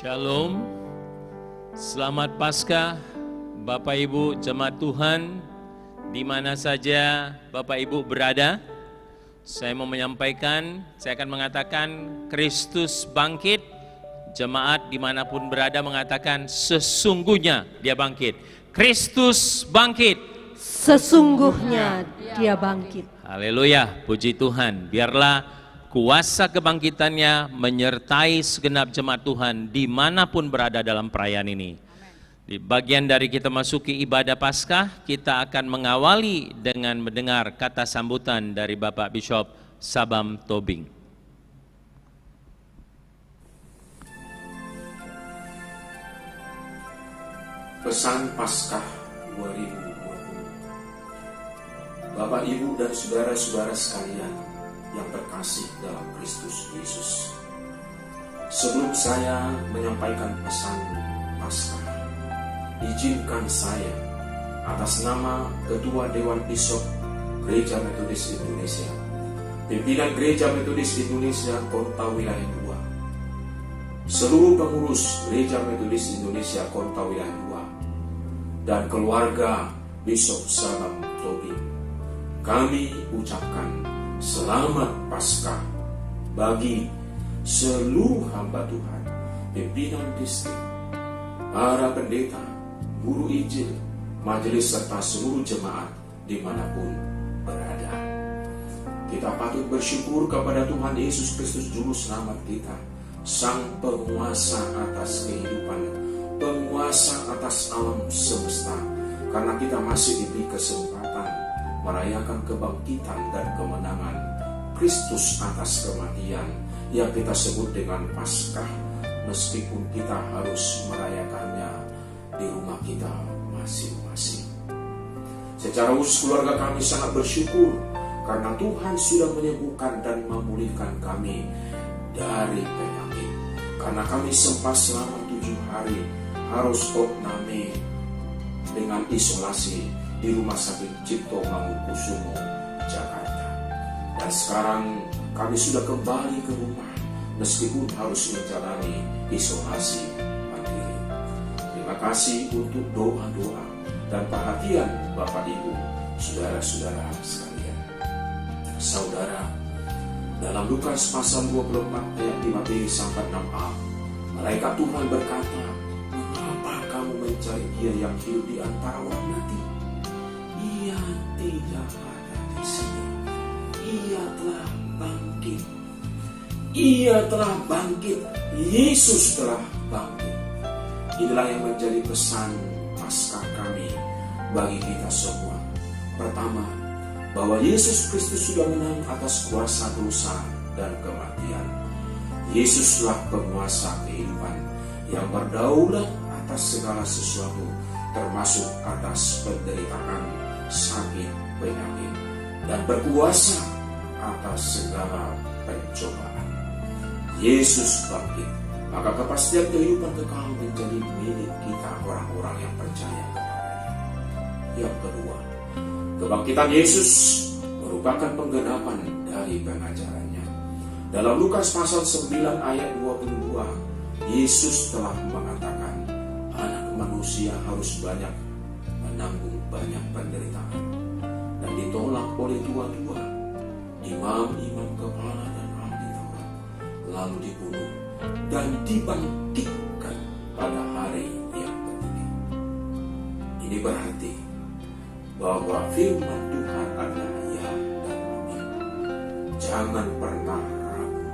Shalom, selamat Paskah Bapak Ibu jemaat Tuhan, di mana saja Bapak Ibu berada. Saya mau menyampaikan, saya akan mengatakan Kristus bangkit. Jemaat dimanapun berada mengatakan sesungguhnya dia bangkit. Kristus bangkit. Sesungguhnya dia bangkit. Haleluya, puji Tuhan. Biarlah kuasa kebangkitannya menyertai segenap jemaat Tuhan dimanapun berada dalam perayaan ini. Di bagian dari kita masuki ibadah Paskah, kita akan mengawali dengan mendengar kata sambutan dari Bapak Bishop Sabam Tobing. Pesan Paskah 2020. Bapak, Ibu, dan saudara-saudara sekalian yang terkasih dalam Kristus Yesus. Sebelum saya menyampaikan pesan Paskah, izinkan saya atas nama Ketua Dewan Bishop Gereja Metodis Indonesia, pimpinan Gereja Metodis Indonesia Kota Wilayah 2, seluruh pengurus Gereja Metodis Indonesia Kota Wilayah 2, dan keluarga Bishop Sabam Tobing, kami ucapkan Selamat Paskah bagi seluruh hamba Tuhan, pimpinan distrik, para pendeta, guru Injil, majelis serta seluruh jemaat dimanapun berada. Kita patut bersyukur kepada Tuhan Yesus Kristus Juru Selamat kita, Sang penguasa atas kehidupan, penguasa atas alam semesta, karena kita masih diberi kesempatan merayakan kebangkitan dan kemenangan Kristus atas kematian yang kita sebut dengan Paskah, meskipun kita harus merayakannya di rumah kita masing-masing. Secara khusus keluarga kami sangat bersyukur karena Tuhan sudah menyembuhkan dan memulihkan kami dari penyakit. Karena kami sempat selama 7 hari harus opname dengan isolasi di Rumah Sakit Cipto Mangunkusumo, Jakarta. Dan sekarang kami sudah kembali ke rumah meskipun harus menjalani isolasi mandiri. Terima kasih untuk doa-doa dan perhatian Bapak Ibu, saudara-saudara sekalian. Saudara, dalam Lukas pasal 24 ayat 5b sampai 6a, malaikat Tuhan berkata, "Mengapa kamu mencari Dia yang hidup di antara orang mati? Ia tidak ada di sini. Ia telah bangkit. Ia telah bangkit. Yesus telah bangkit." Inilah yang menjadi pesan Paskah kami bagi kita semua. Pertama, bahwa Yesus Kristus sudah menang atas kuasa dosa dan kematian. Yesuslah penguasa kehidupan yang berdaulat atas segala sesuatu, termasuk atas penderitaan, sakit, penyakit, dan berkuasa atas segala pencobaan. Yesus bangkit, maka kepastian kehidupan kekal menjadi milik kita orang-orang yang percaya kepadanya. Yang kedua, kebangkitan Yesus merupakan penggenapan dari pengajarannya. Dalam Lukas pasal 9 ayat 22, Yesus telah mengatakan, Anak manusia harus banyak menanggung banyak penderitaan dan ditolak oleh tua-tua, imam-imam kepala dan ahli Taurat, lalu dibunuh dan dibangkitkan pada hari yang ketiga. Ini berarti bahwa firman Tuhan adalah ya dan amin. Jangan pernah ragu,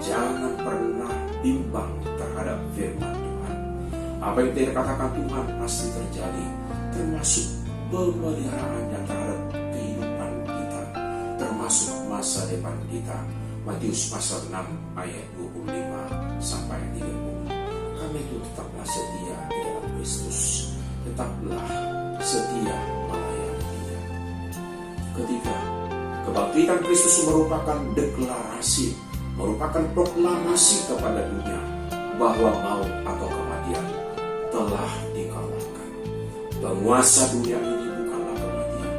jangan pernah bimbang terhadap firman Tuhan. Apa yang dikatakan Tuhan pasti terjadi, termasuk pemeliharaannya terhadap kehidupan kita, termasuk masa depan kita. Matius pasal 6 ayat 25 sampai 30. Karena itu tetaplah setia di dalam Kristus, tetaplah setia melayani Dia. Ketiga, kebangkitan Kristus merupakan deklarasi, merupakan proklamasi kepada dunia bahwa maut atau kematian telah dikalahkan. Penguasa dunia ini bukanlah kematian,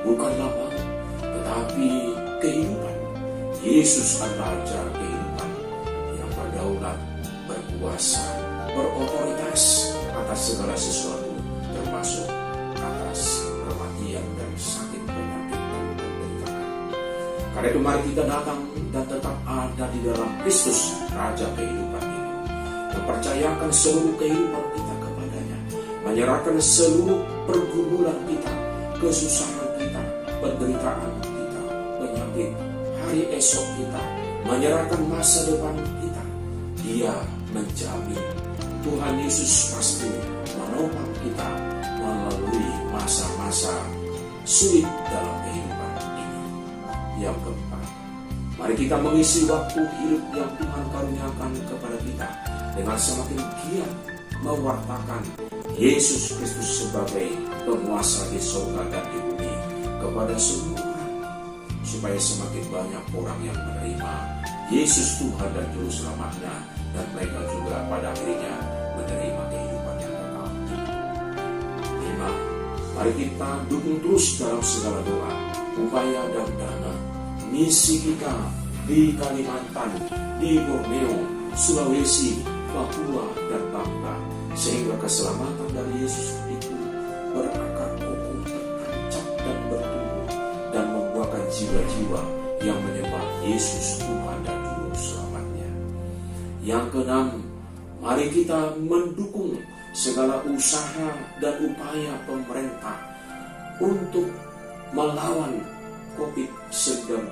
bukanlah maut, tetapi kehidupan. Yesus adalah ajar kehidupan yang berdaulat, berkuasa berotoritas atas segala sesuatu, termasuk atas kematian dan sakit, penyakit, dan penderitaan. Karena itu mari kita datang dan tetap ada di dalam Kristus, Raja kehidupan ini. Mempercayakan seluruh kehidupan kita kepadanya. Menyerahkan seluruh pergumulan kita, kesusahan kita, penderitaan kita, penyakit, hari esok kita. Menyerahkan masa depan kita. Dia menjamin. Tuhan Yesus pasti menopang kita melalui masa-masa sulit dalam kehidupan ini. Yang keempat, mari kita mengisi waktu hidup yang Tuhan karuniakan kepada kita dengan semakin giat mewartakan Yesus Kristus sebagai penguasa di surga dan di bumi kepada semua orang, supaya semakin banyak orang yang menerima Yesus Tuhan dan Juru Selamatnya, dan mereka juga pada akhirnya menerima kehidupan yang kekal. 5. Mari kita dukung terus dalam segala doa, upaya dan dana misi kita di Kalimantan, di Borneo, Sulawesi, Papua, dan Bangka, sehingga keselamatan dari Yesus itu berakar kokoh, tertancap dan bertumbuh, dan membuahkan jiwa-jiwa yang menyembah Yesus Tuhan dan Juru Selamatnya. Yang keenam, mari kita mendukung segala usaha dan upaya pemerintah untuk melawan COVID-19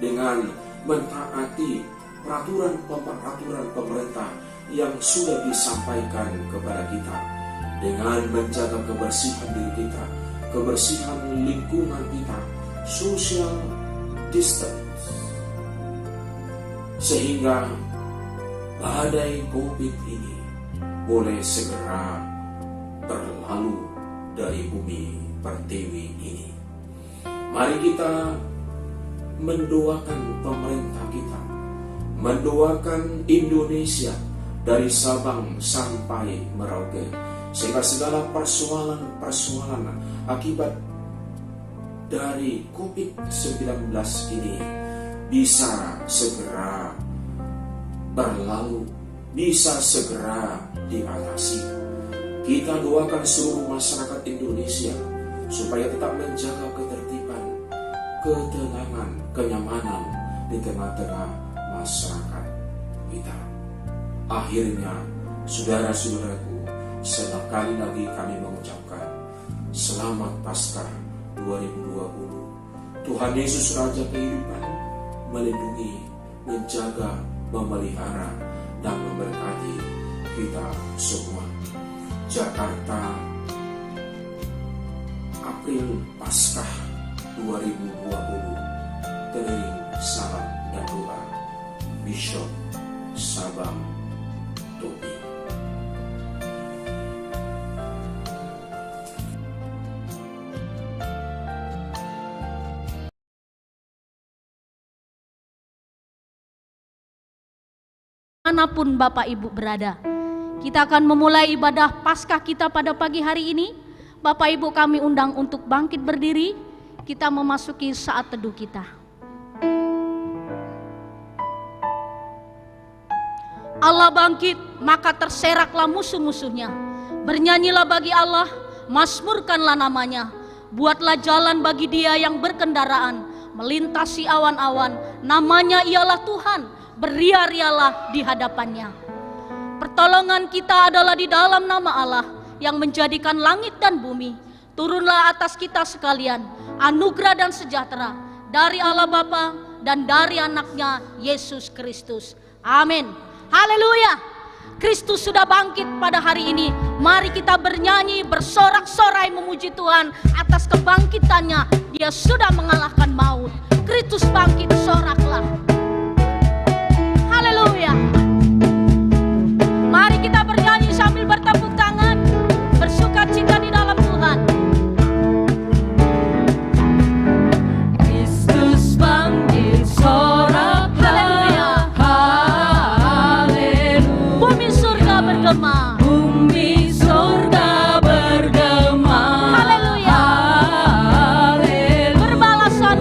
dengan mentaati peraturan pemerintah yang sudah disampaikan kepada kita, dengan menjaga kebersihan diri kita, kebersihan lingkungan kita, social distance, sehingga badai COVID ini boleh segera berlalu dari bumi pertiwi ini. Mari kita mendoakan pemerintah kita, mendoakan Indonesia dari Sabang sampai Merauke, sehingga segala persoalan akibat dari COVID-19 ini bisa segera berlalu, bisa segera diatasi. Kita doakan seluruh masyarakat Indonesia supaya tetap menjaga ketertiban, ketenangan, kenyamanan di tengah-tengah masyarakat kita. Akhirnya, saudara-saudaraku, sekali lagi kami mengucapkan Selamat Paskah 2020. Tuhan Yesus Raja kehidupan melindungi, menjaga, memelihara, dan memberkati kita semua. Jakarta, April Paskah 2020. Keliling salam dan doa, Bishop Sabang Topi. Manapun Bapak Ibu berada, kita akan memulai ibadah Paskah kita pada pagi hari ini. Bapak Ibu kami undang untuk bangkit berdiri. Kita memasuki saat teduh kita. Allah bangkit, maka terseraklah musuh-musuhnya. Bernyanyilah bagi Allah, mazmurkanlah namanya. Buatlah jalan bagi Dia yang berkendaraan melintasi awan-awan. Namanya ialah Tuhan, beria-rialah di hadapannya. Pertolongan kita adalah di dalam nama Allah yang menjadikan langit dan bumi. Turunlah atas kita sekalian anugerah dan sejahtera dari Allah Bapa dan dari anaknya Yesus Kristus. Amin. Haleluya. Kristus sudah bangkit pada hari ini. Mari kita bernyanyi, bersorak-sorai memuji Tuhan atas kebangkitannya. Dia sudah mengalahkan maut. Kristus bangkit, soraklah. Haleluya. Mari kita bernyanyi sambil bertepuk tangan, bersuka cita di dalam Tuhan. Kristus bangkit, soraklah. Haleluya. Haleluya. Bumi surga bergema. Bumi surga bergema. Haleluya. Haleluya. Berbalasan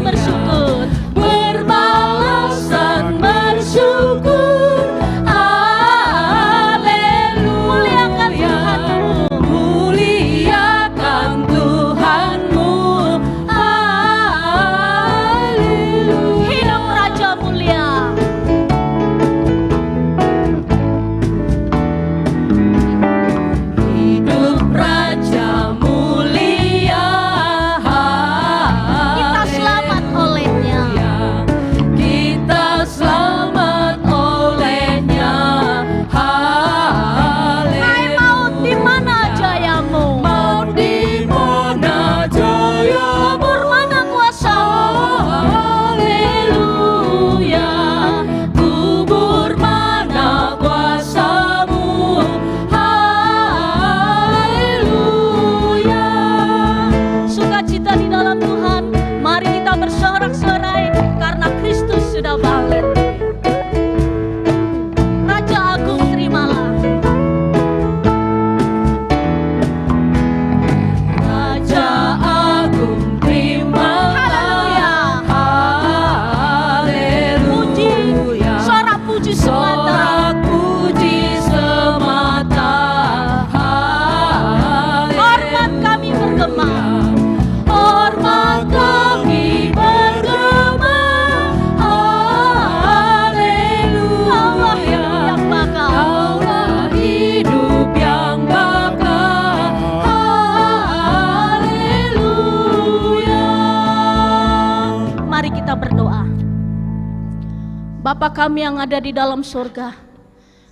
sorak-sorai karena Kristus sudah bangkit. Raja Agung, terimalah. Raja Agung, terimalah. Haleluya. Puji, sorak puji semata. Puji semata. Hormat kami bergema. Hormat kami bergema. Haleluya. Allah yang bakal. Allah hidup yang bakal. Haleluya. Mari kita berdoa. Bapa kami yang ada di dalam surga,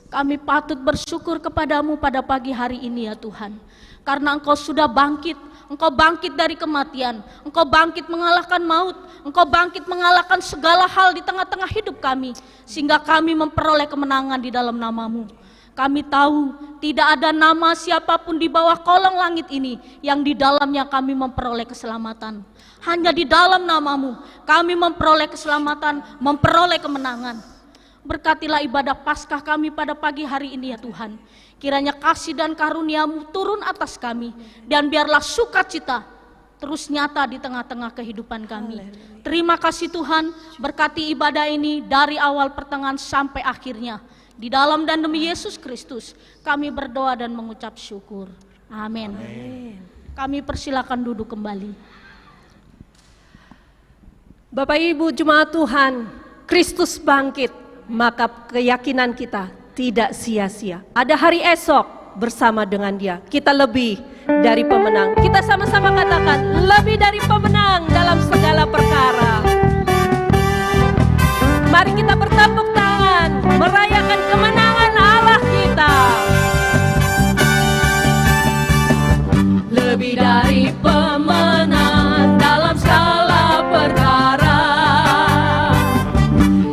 kami patut bersyukur kepadamu pada pagi hari ini ya Tuhan. Karena Engkau sudah bangkit, Engkau bangkit dari kematian, Engkau bangkit mengalahkan maut, Engkau bangkit mengalahkan segala hal di tengah-tengah hidup kami, sehingga kami memperoleh kemenangan di dalam nama-Mu. Kami tahu tidak ada nama siapapun di bawah kolong langit ini yang di dalamnya kami memperoleh keselamatan. Hanya di dalam nama-Mu kami memperoleh keselamatan, memperoleh kemenangan. Berkatilah ibadah Paskah kami pada pagi hari ini ya Tuhan. Kiranya kasih dan karunia-Mu turun atas kami, dan biarlah sukacita terus nyata di tengah-tengah kehidupan kami. Terima kasih Tuhan, berkati ibadah ini dari awal pertengahan sampai akhirnya. Di dalam dan demi Yesus Kristus kami berdoa dan mengucap syukur. Amin. Kami persilakan duduk kembali. Bapak Ibu jemaat Tuhan, Kristus bangkit, maka keyakinan kita tidak sia-sia. Ada hari esok bersama dengan Dia. Kita lebih dari pemenang. Kita sama-sama katakan, lebih dari pemenang dalam segala perkara. Mari kita bertepuk tangan, merayakan kemenangan Allah kita. Lebih dari pemenang dalam segala perkara.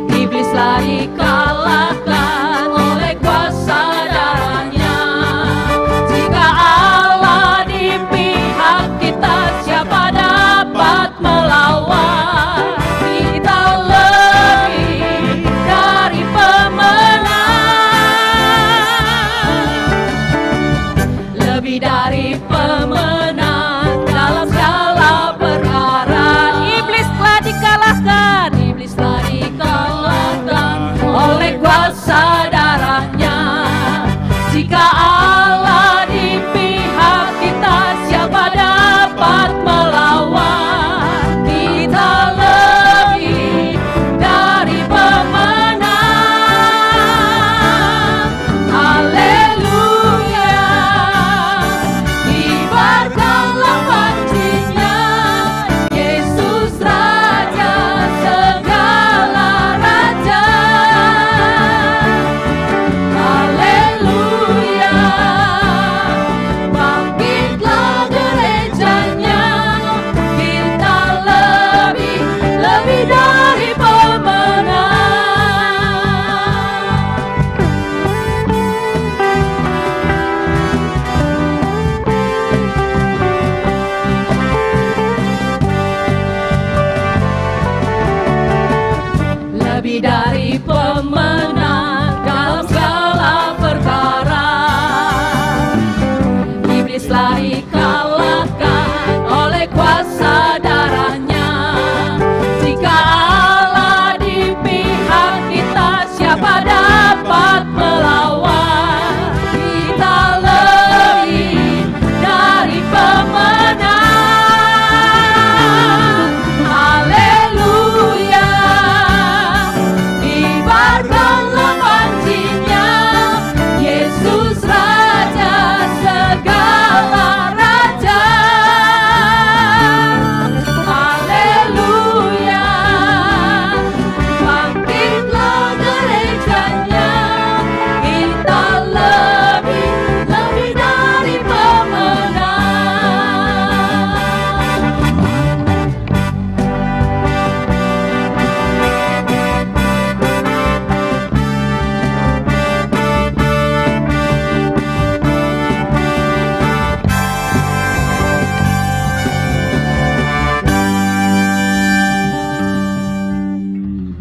Iblislah dikalahkan oleh kuasa darahnya. Jika Allah di pihak kita, siapa dapat melawan?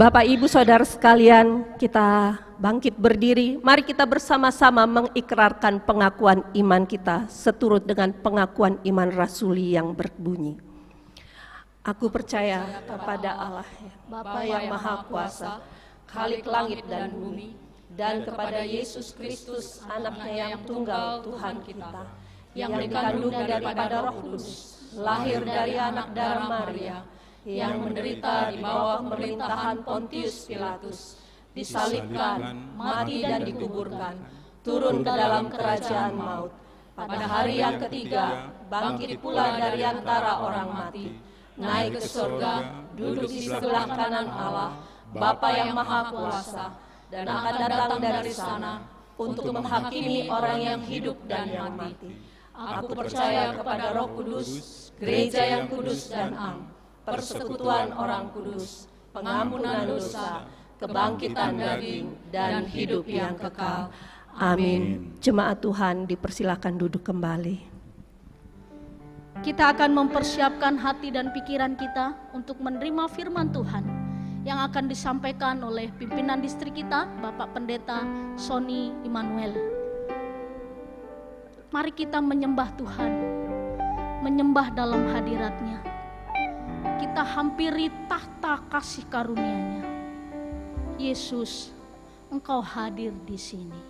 Bapak Ibu Saudara sekalian, kita bangkit berdiri. Mari kita bersama-sama mengikrarkan pengakuan iman kita seturut dengan pengakuan iman rasuli yang berbunyi. Aku percaya kepada Allah, Bapa yang Maha Kuasa, Khalik langit dan bumi, dan kepada Yesus Kristus, Anaknya yang tunggal Tuhan kita, yang dikandung daripada Roh Kudus, lahir dari anak darah Maria, yang menderita di bawah pemerintahan Pontius Pilatus, disalibkan, mati dan dikuburkan, turun ke dalam kerajaan maut. Pada hari yang ketiga, bangkit pula dari antara orang mati, naik ke surga, duduk di sebelah kanan Allah, Bapa yang Maha Kuasa, dan akan datang dari sana untuk menghakimi orang yang hidup dan yang mati. Aku percaya kepada Roh Kudus, gereja yang kudus dan am, persekutuan orang kudus, pengampunan dosa, kebangkitan daging, dan hidup yang kekal. Amin. Jemaat Tuhan dipersilakan duduk kembali. Kita akan mempersiapkan hati dan pikiran kita untuk menerima firman Tuhan yang akan disampaikan oleh pimpinan distrik kita, Bapak Pendeta Sony Immanuel. Mari kita menyembah Tuhan, menyembah dalam hadirat-Nya. Kita hampiri tahta kasih karunia-Nya. Yesus, Engkau hadir di sini.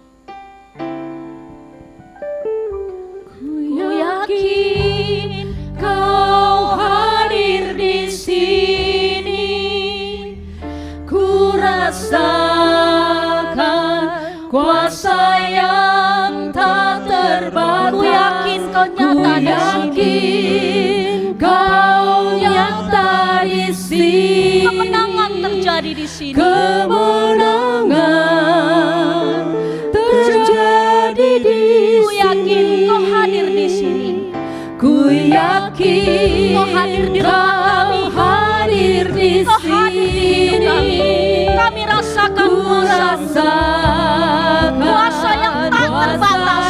Ku yakin Kau hadir di sini. Ku rasakan kuasa yang tak terbatas. Ku yakin Kau nyata di sini. Kau nyata di sini. Kemenangan terjadi di sini. Kemenangan terjadi di sini. Ku yakin Kau hadir di sini. Ku yakin Kau hadir di rumah kami. Hadir di Kau hadir di hidup kami. Kami rasakan kuasa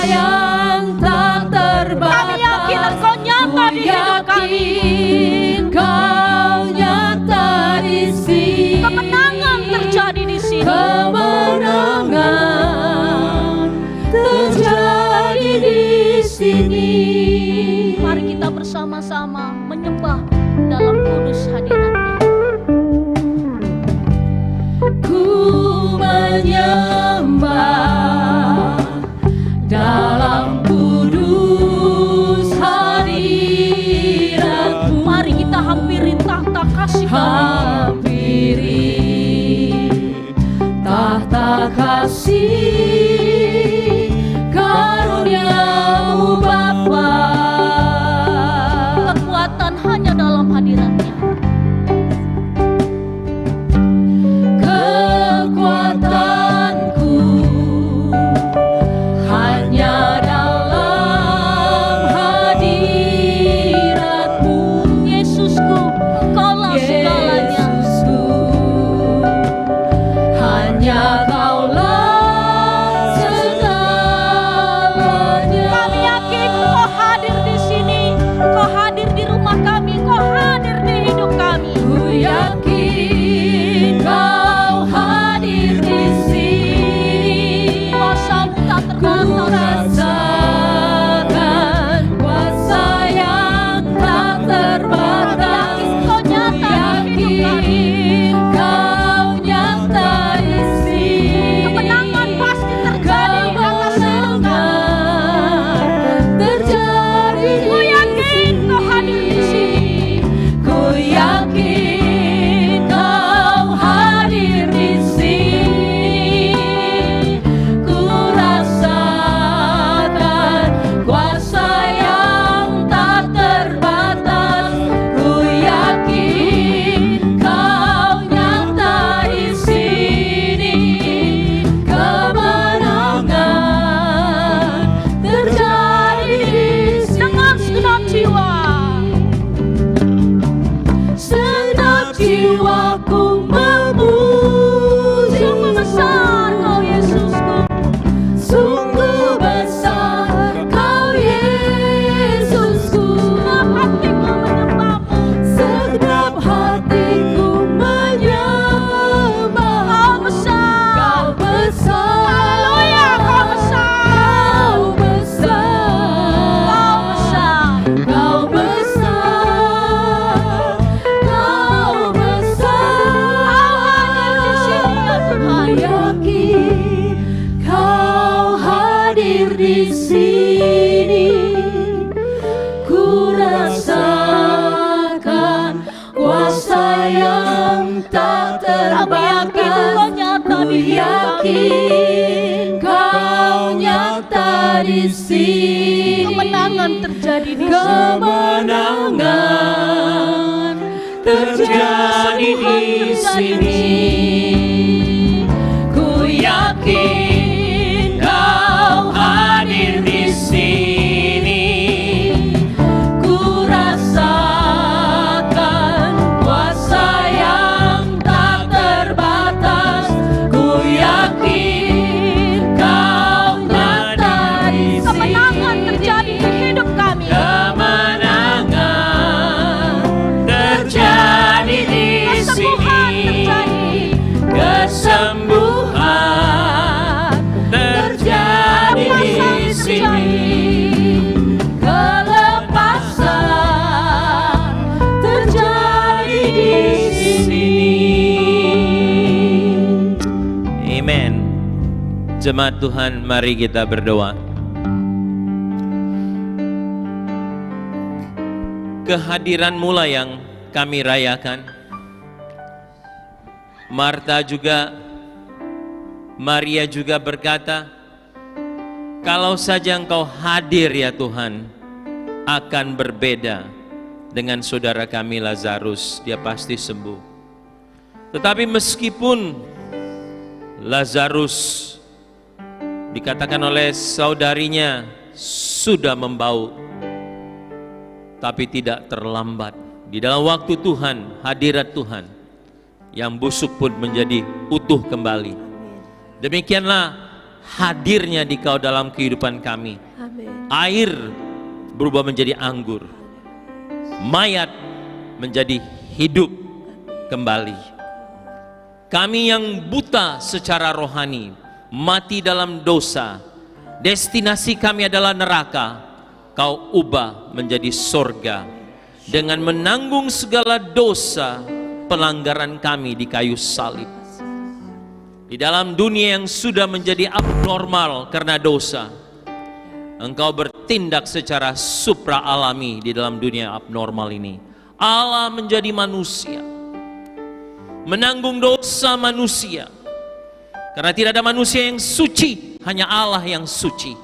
yang tak terbatas. Kami yakin Engkau nyata di hidup kami. Kau nyata di sini. Kemenangan terjadi di sini. Kemenangan terjadi di sini. Mari kita bersama-sama menyembah dalam kudus hadirat-Nya. Ku menyembah dalam kudus hadirat-Mu. Mari kita hampiri tahta kasih karunia. Hampiri tahta kasih karunia-Mu Bapa. Kekuatan hanya dalam hadirat-Nya. Kekuatanku hanya dalam hadirat-Mu. Yesusku, Kaulah segalanya. Hanya Kaulah segalanya. Kami yakin Kau hadir di sini. Kau hadir di rumah kami. Kau hadir di hidup kami. Ku yakin Kau hadir di sini. Kuasa-Mu tak terbatas. Rasakan kuasa yang tak terbatas. Kau nyata di hidup kami. Kau nyata di sini. Kemenangan pasti terjadi atas hidup kami. Terjadi. Ku yakin Kau hadir di sini. Ku yakin Kau hadir di sini. Ku rasakan kuasa yang tak terbatas. Ku yakin Kau nyata di sini. Kemenangan terjadi di sini. Dengan segenap jiwa, segenap jiwaku memuji. Sungguh besar Kau Yesusku. Sungguh besar Kau Yesusku. Segenap hatiku menyembah-Mu. Segenap hatiku menyembah-Mu. tak terbatas, ku yakin Kau nyata di sini. kemenangan terjadi di sini. Kemenangan terjadi di sini. Ku yakin Kau hadir di sini. Ku rasakan kuasa yang tak terbatas. Ku yakin Kau nyata di sini. Kemenangan terjadi di hidup kami. Kemenangan terjadi di Kesembuhan sini. terjadi. Kesembuhan terjadi di sini. Kelepasan terjadi di sini. Amen. Jemaat Tuhan, mari kita berdoa. Kehadiran-Mu lah yang kami rayakan. Marta juga, Maria juga berkata, kalau saja Engkau hadir ya Tuhan, akan berbeda dengan saudara kami Lazarus, dia pasti sembuh. Tetapi meskipun Lazarus dikatakan oleh saudarinya sudah membau, tapi tidak terlambat. Di dalam waktu Tuhan, hadirat Tuhan, yang busuk pun menjadi utuh kembali. Demikianlah hadirnya di Kau dalam kehidupan kami. Air berubah menjadi anggur, mayat menjadi hidup kembali. Kami yang buta secara rohani, mati dalam dosa, destinasi kami adalah neraka, Kau ubah menjadi sorga dengan menanggung segala dosa pelanggaran kami di kayu salib. Di dalam dunia yang sudah menjadi abnormal karena dosa, Engkau bertindak secara supra alami di dalam dunia abnormal ini. Allah menjadi manusia, menanggung dosa manusia, karena tidak ada manusia yang suci, hanya Allah yang suci.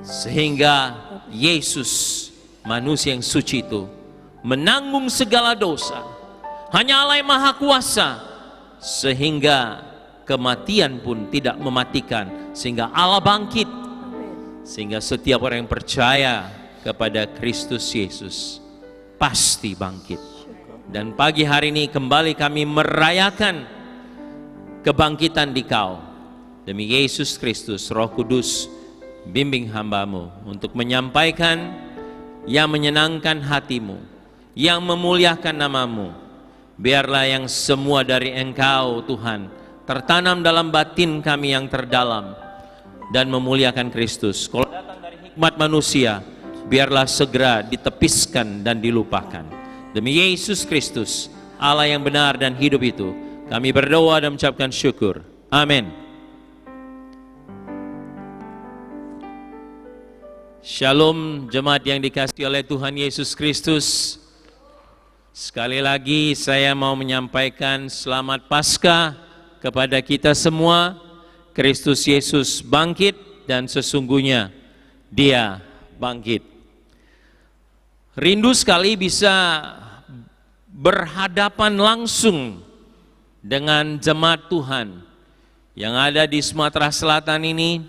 Sehingga Yesus, manusia yang suci itu, menanggung segala dosa. Hanya Allah yang maha kuasa, sehingga kematian pun tidak mematikan, sehingga Allah bangkit, sehingga setiap orang yang percaya kepada Kristus Yesus pasti bangkit. Dan pagi hari ini kembali kami merayakan kebangkitan di Kau. Demi Yesus Kristus, Roh Kudus, bimbing hamba-Mu untuk menyampaikan yang menyenangkan hati-Mu, yang memuliakan nama-Mu. Biarlah yang semua dari Engkau Tuhan tertanam dalam batin kami yang terdalam dan memuliakan Kristus. Kalau datang dari hikmat manusia, biarlah segera ditepiskan dan dilupakan. Demi Yesus Kristus, Allah yang benar dan hidup itu, kami berdoa dan mengucapkan syukur. Amin. Shalom jemaat yang dikasihi oleh Tuhan Yesus Kristus. Sekali lagi saya mau menyampaikan selamat Paskah kepada kita semua. Kristus Yesus bangkit dan sesungguhnya Dia bangkit. Rindu sekali bisa berhadapan langsung dengan jemaat Tuhan yang ada di Sumatera Selatan ini,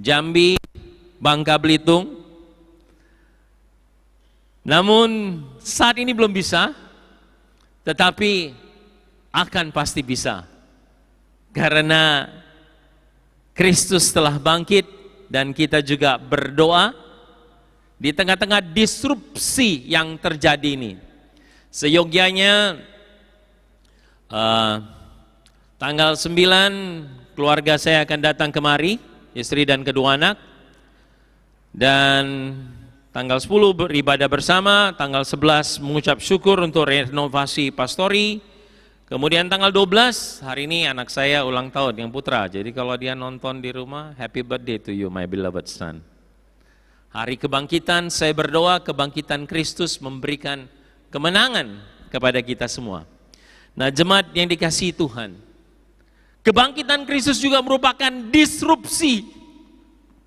Jambi, Bangka Belitung. Namun saat ini belum bisa, tetapi akan pasti bisa, karena Kristus telah bangkit dan kita juga berdoa di tengah-tengah disrupsi yang terjadi ini. Seyogyanya tanggal 9 keluarga saya akan datang kemari, istri dan kedua anak. Dan tanggal 10 beribadah bersama, tanggal 11 mengucap syukur untuk renovasi pastori. Kemudian tanggal 12, hari ini anak saya ulang tahun yang putra. Jadi kalau dia nonton di rumah, happy birthday to you my beloved son. Hari kebangkitan, saya berdoa kebangkitan Kristus memberikan kemenangan kepada kita semua. Nah, jemaat yang dikasihi Tuhan, kebangkitan Kristus juga merupakan disrupsi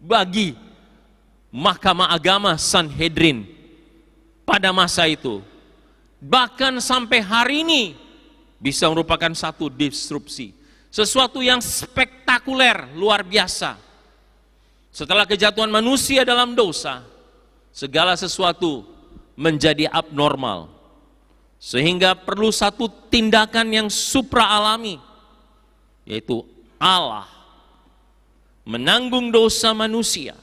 bagi mahkamah agama Sanhedrin pada masa itu. Bahkan sampai hari ini bisa merupakan satu disrupsi, sesuatu yang spektakuler, luar biasa. Setelah kejatuhan manusia dalam dosa, segala sesuatu menjadi abnormal, sehingga perlu satu tindakan yang supra alami, yaitu Allah menanggung dosa manusia,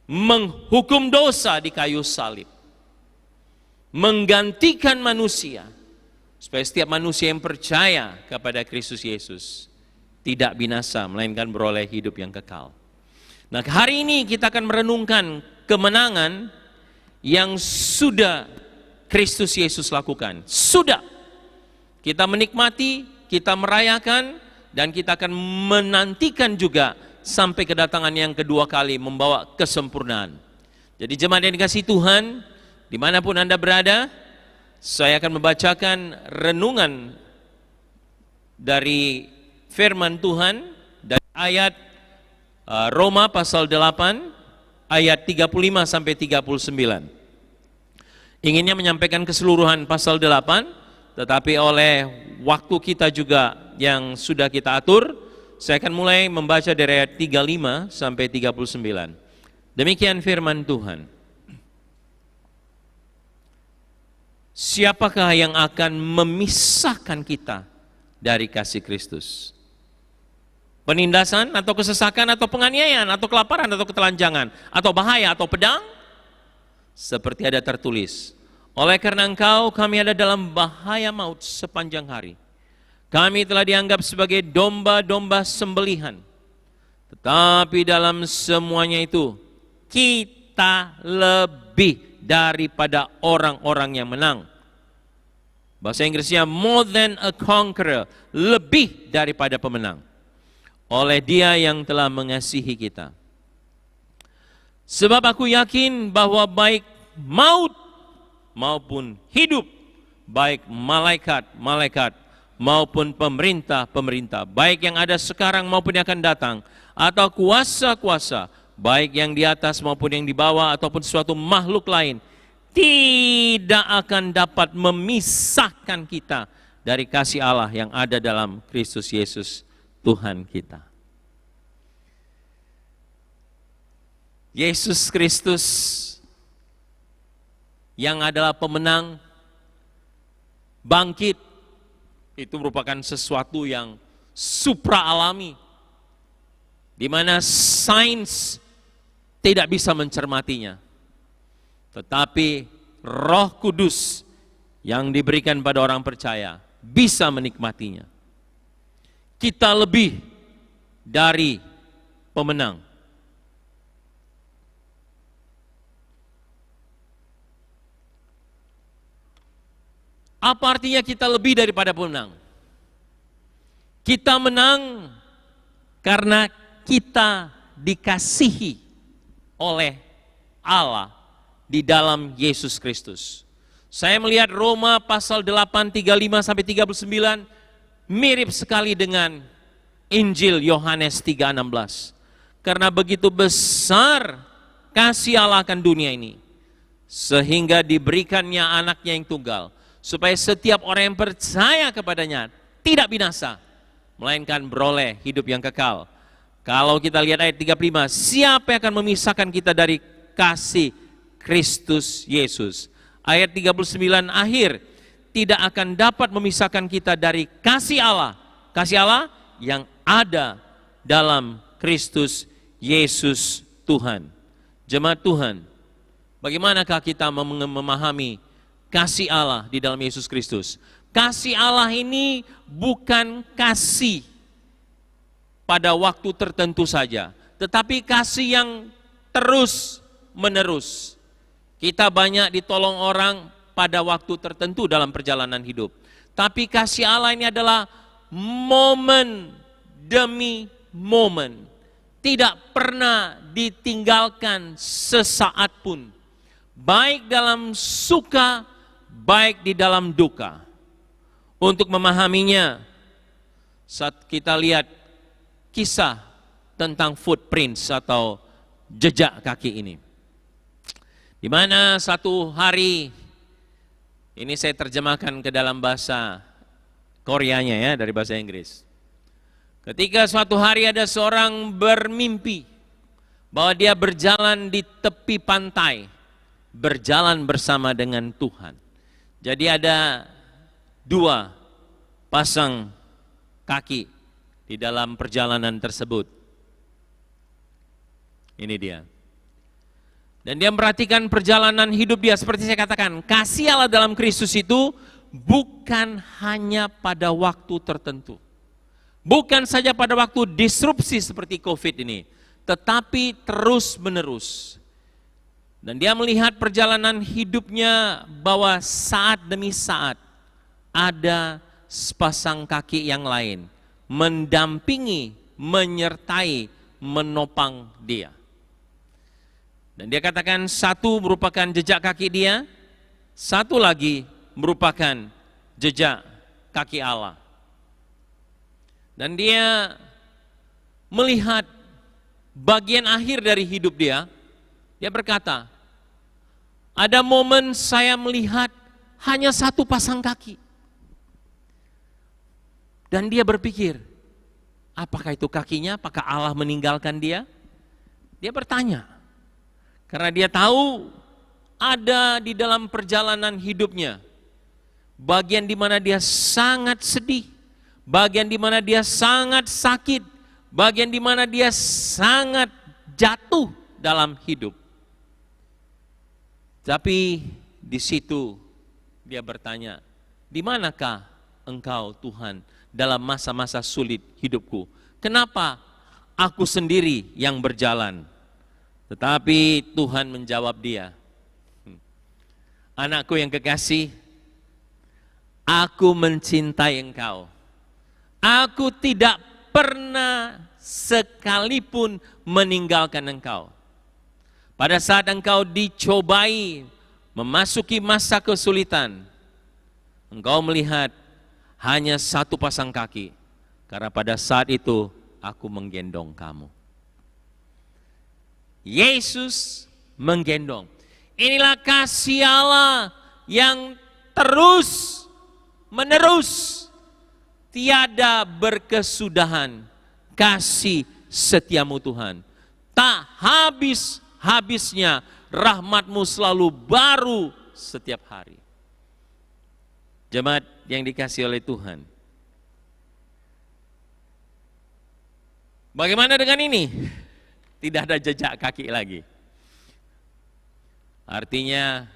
menghukum dosa di kayu salib, menggantikan manusia, supaya setiap manusia yang percaya kepada Kristus Yesus tidak binasa, melainkan beroleh hidup yang kekal. Nah, hari ini kita akan merenungkan kemenangan yang sudah Kristus Yesus lakukan. Sudah kita menikmati, kita merayakan, dan kita akan menantikan juga sampai kedatangan yang kedua kali membawa kesempurnaan. Jadi jemaat yang dikasihi Tuhan, dimanapun Anda berada, saya akan membacakan renungan dari firman Tuhan dari ayat Roma pasal 8 ayat 35 sampai 39. Inginnya menyampaikan keseluruhan pasal 8, tetapi oleh waktu kita juga yang sudah kita atur, saya akan mulai membaca dari ayat 35 sampai 39. Demikian firman Tuhan. Siapakah yang akan memisahkan kita dari kasih Kristus? Penindasan atau kesesakan atau penganiayaan atau kelaparan atau ketelanjangan atau bahaya atau pedang? Seperti ada tertulis, oleh karena engkau kami ada dalam bahaya maut sepanjang hari. Kami telah dianggap sebagai domba-domba sembelihan. Tetapi dalam semuanya itu kita lebih daripada orang-orang yang menang. Bahasa Inggrisnya more than a conqueror, lebih daripada pemenang. Oleh Dia yang telah mengasihi kita. Sebab aku yakin bahwa baik maut maupun hidup, baik malaikat-malaikat maupun pemerintah-pemerintah, baik yang ada sekarang maupun yang akan datang, atau kuasa-kuasa, baik yang di atas maupun yang di bawah, ataupun suatu makhluk lain, tidak akan dapat memisahkan kita dari kasih Allah yang ada dalam Kristus Yesus Tuhan kita. Yesus Kristus yang adalah pemenang, bangkit, itu merupakan sesuatu yang supra alami, di mana sains tidak bisa mencermatinya. Tetapi Roh Kudus yang diberikan pada orang percaya bisa menikmatinya. Kita lebih dari pemenang. Apa artinya kita lebih daripada pemenang? Kita menang karena kita dikasihi oleh Allah di dalam Yesus Kristus. Saya melihat Roma pasal 8, 35 sampai 39 mirip sekali dengan Injil Yohanes 3:16. Karena begitu besar kasih Allah akan dunia ini, sehingga diberikannya anaknya yang tunggal, supaya setiap orang yang percaya kepadanya tidak binasa, melainkan beroleh hidup yang kekal. Kalau kita lihat ayat 35, siapa yang akan memisahkan kita dari kasih Kristus Yesus? Ayat 39 akhir, tidak akan dapat memisahkan kita dari kasih Allah. Kasih Allah yang ada dalam Kristus Yesus Tuhan. Jemaat Tuhan, bagaimanakah kita memahami kasih Allah di dalam Yesus Kristus? Kasih Allah ini bukan kasih pada waktu tertentu saja, tetapi kasih yang terus menerus. Kita banyak ditolong orang pada waktu tertentu dalam perjalanan hidup, tapi kasih Allah ini adalah momen demi momen, tidak pernah ditinggalkan sesaat pun, baik dalam suka, baik di dalam duka. Untuk memahaminya, saat kita lihat kisah tentang footprints atau jejak kaki ini. Di mana satu hari, ini saya terjemahkan ke dalam bahasa Koreanya ya, dari bahasa Inggris. Ketika suatu hari ada seorang bermimpi bahwa dia berjalan di tepi pantai, berjalan bersama dengan Tuhan. Jadi ada dua pasang kaki di dalam perjalanan tersebut. Ini dia. Dan dia memperhatikan perjalanan hidup dia. Seperti saya katakan, kasih Allah dalam Kristus itu bukan hanya pada waktu tertentu. Bukan saja pada waktu disrupsi seperti COVID ini, tetapi terus menerus. Dan dia melihat perjalanan hidupnya bahwa saat demi saat ada sepasang kaki yang lain mendampingi, menyertai, menopang dia. Dan dia katakan satu merupakan jejak kaki dia, satu lagi merupakan jejak kaki Allah. Dan dia melihat bagian akhir dari hidup dia, dia berkata, ada momen saya melihat hanya satu pasang kaki. Dan dia berpikir, apakah itu kakinya? Apakah Allah meninggalkan dia? Dia bertanya, karena dia tahu ada di dalam perjalanan hidupnya bagian di mana dia sangat sedih, bagian di mana dia sangat sakit, bagian di mana dia sangat jatuh dalam hidup. Tapi di situ dia bertanya, di manakah Engkau Tuhan dalam masa-masa sulit hidupku? Kenapa aku sendiri yang berjalan? Tetapi Tuhan menjawab dia, anakku yang kekasih, aku mencintai engkau. Aku tidak pernah sekalipun meninggalkan engkau. Pada saat engkau dicobai, memasuki masa kesulitan, engkau melihat hanya satu pasang kaki, karena pada saat itu aku menggendong kamu. Yesus menggendong. Inilah kasih Allah yang terus menerus, tiada berkesudahan. Kasih setiamu Tuhan, tak habis-habisnya, rahmatmu selalu baru setiap hari. Jemaat yang dikasihi oleh Tuhan, bagaimana dengan ini? Tidak ada jejak kaki lagi. Artinya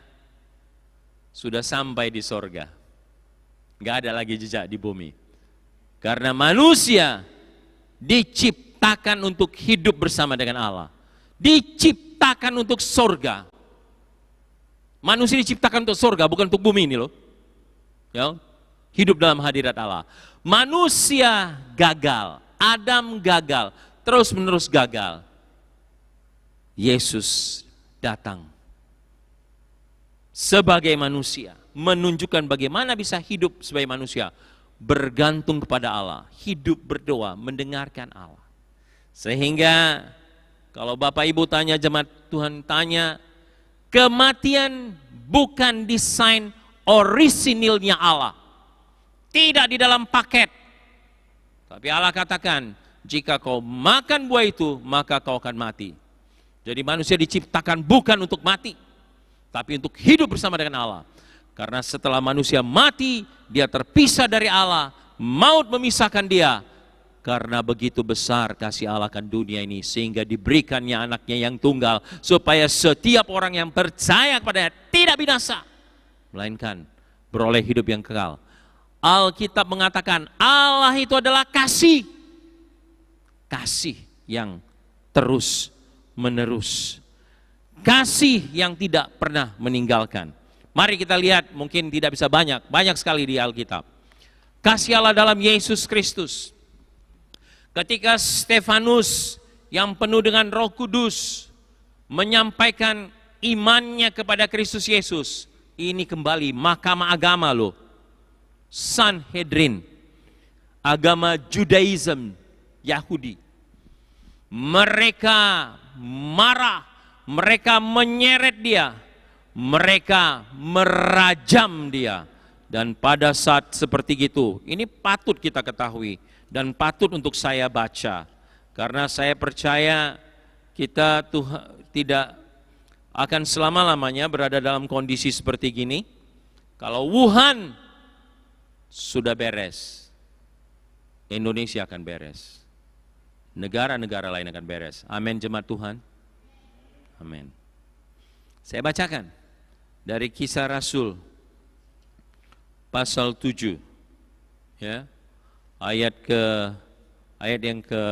sudah sampai di sorga. Gak ada lagi jejak di bumi. Karena manusia diciptakan untuk hidup bersama dengan Allah. Diciptakan untuk sorga. Manusia diciptakan untuk sorga, bukan untuk bumi ini loh. Ya, hidup dalam hadirat Allah. Manusia gagal, Adam gagal, terus menerus gagal. Yesus datang sebagai manusia, menunjukkan bagaimana bisa hidup sebagai manusia, bergantung kepada Allah, hidup berdoa, mendengarkan Allah. Sehingga kalau Bapak Ibu tanya, jemaat Tuhan tanya, kematian bukan desain orisinilnya Allah, tidak di dalam paket. Tapi Allah katakan, jika kau makan buah itu, maka kau akan mati. Jadi manusia diciptakan bukan untuk mati, tapi untuk hidup bersama dengan Allah. Karena setelah manusia mati, dia terpisah dari Allah, maut memisahkan dia. Karena begitu besar kasih Allah akan dunia ini, sehingga diberikannya anaknya yang tunggal, supaya setiap orang yang percaya kepadanya tidak binasa, melainkan beroleh hidup yang kekal. Alkitab mengatakan Allah itu adalah kasih. Kasih yang terus menerus. Kasih yang tidak pernah meninggalkan. Mari kita lihat, mungkin tidak bisa banyak sekali di Alkitab. Kasih Allah dalam Yesus Kristus. Ketika Stefanus yang penuh dengan Roh Kudus menyampaikan imannya kepada Kristus Yesus, ini kembali mahkamah agama loh. Sanhedrin, agama Judaism, Yahudi. Mereka marah, mereka menyeret dia, mereka merajam dia. Dan pada saat seperti itu, ini patut kita ketahui dan patut untuk saya baca. Karena saya percaya kita tidak akan selama-lamanya berada dalam kondisi seperti gini. Kalau Wuhan sudah beres, Indonesia akan beres. Negara-negara lain akan beres. Amin, jemaat Tuhan. Amin. Saya bacakan dari Kisah Rasul pasal 7, ya, ayat yang ke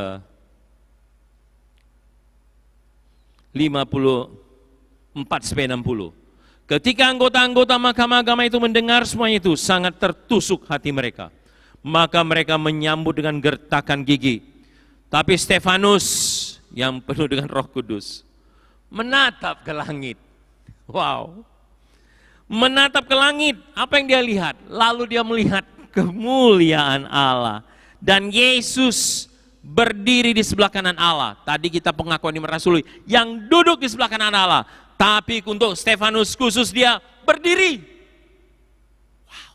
54 sampai 60. Ketika anggota-anggota mahkamah agama itu mendengar semuanya itu, sangat tertusuk hati mereka. Maka mereka menyambut dengan gertakan gigi. Tapi Stefanus yang penuh dengan Roh Kudus menatap ke langit. Wow. Menatap ke langit, apa yang dia lihat? Lalu dia melihat kemuliaan Allah. Dan Yesus berdiri di sebelah kanan Allah. Tadi kita pengakuan iman rasuli, yang duduk di sebelah kanan Allah. Tapi untuk Stefanus khusus dia berdiri. Wow.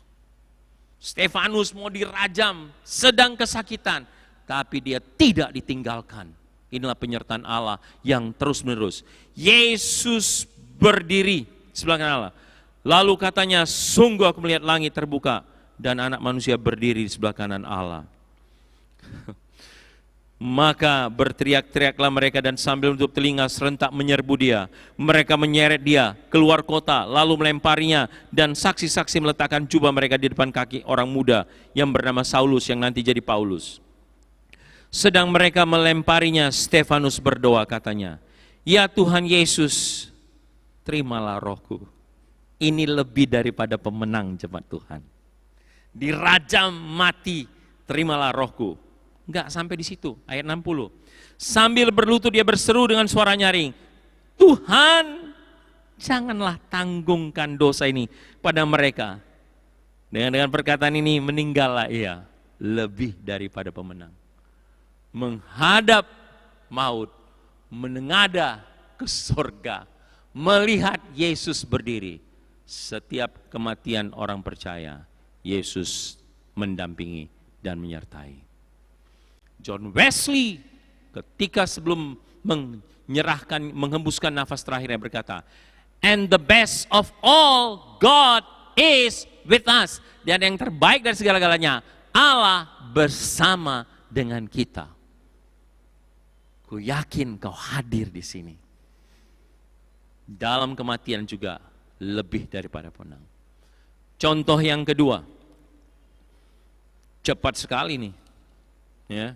Stefanus mau dirajam, sedang kesakitan. Tapi dia tidak ditinggalkan. Inilah penyertaan Allah yang terus menerus. Yesus berdiri sebelah kanan Allah. Lalu katanya, sungguh aku melihat langit terbuka dan anak manusia berdiri di sebelah kanan Allah. Maka berteriak-teriaklah mereka dan sambil menutup telinga serentak menyerbu dia. Mereka menyeret dia keluar kota lalu melemparinya, dan saksi-saksi meletakkan jubah mereka di depan kaki orang muda yang bernama Saulus yang nanti jadi Paulus. Sedang mereka melemparinya, Stefanus berdoa katanya, ya Tuhan Yesus, terimalah rohku. Ini lebih daripada pemenang, jemaat Tuhan. Dirajam mati, terimalah rohku. Enggak sampai di situ, ayat 60. Sambil berlutut dia berseru dengan suara nyaring, Tuhan, janganlah tanggungkan dosa ini pada mereka. Dengan perkataan ini meninggallah ia, lebih daripada pemenang. Menghadap maut, menengadah ke surga, melihat Yesus berdiri. Setiap kematian orang percaya, Yesus mendampingi dan menyertai. John Wesley ketika sebelum menghembuskan nafas terakhirnya berkata, and the best of all, God is with us. Dan yang terbaik dari segala-galanya, Allah bersama dengan kita. Ku yakin kau hadir di sini. Dalam kematian juga lebih daripada pemenang. Contoh yang kedua, cepat sekali nih, ya.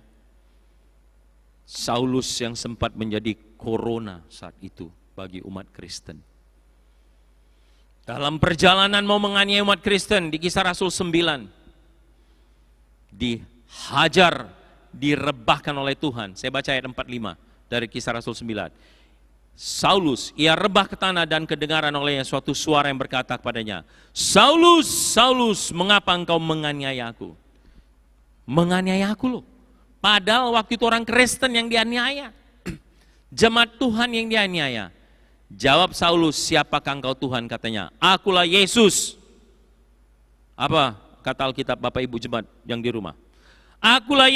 Saulus yang sempat menjadi corona saat itu bagi umat Kristen. Dalam perjalanan mau menganiaya umat Kristen di Kisah Rasul 9, dihajar, direbahkan oleh Tuhan. Saya baca ayat 45 dari Kisah Rasul 9. Saulus, ia rebah ke tanah dan kedengaran olehnya suatu suara yang berkata kepadanya, Saulus, Saulus, mengapa engkau menganiaya aku? Menganiaya aku loh. Padahal waktu itu orang Kristen yang dianiaya. Jemaat Tuhan yang dianiaya. Jawab Saulus, siapakah engkau Tuhan? Katanya, akulah Yesus. Apa kata Alkitab Bapak Ibu jemaat yang di rumah? Akulah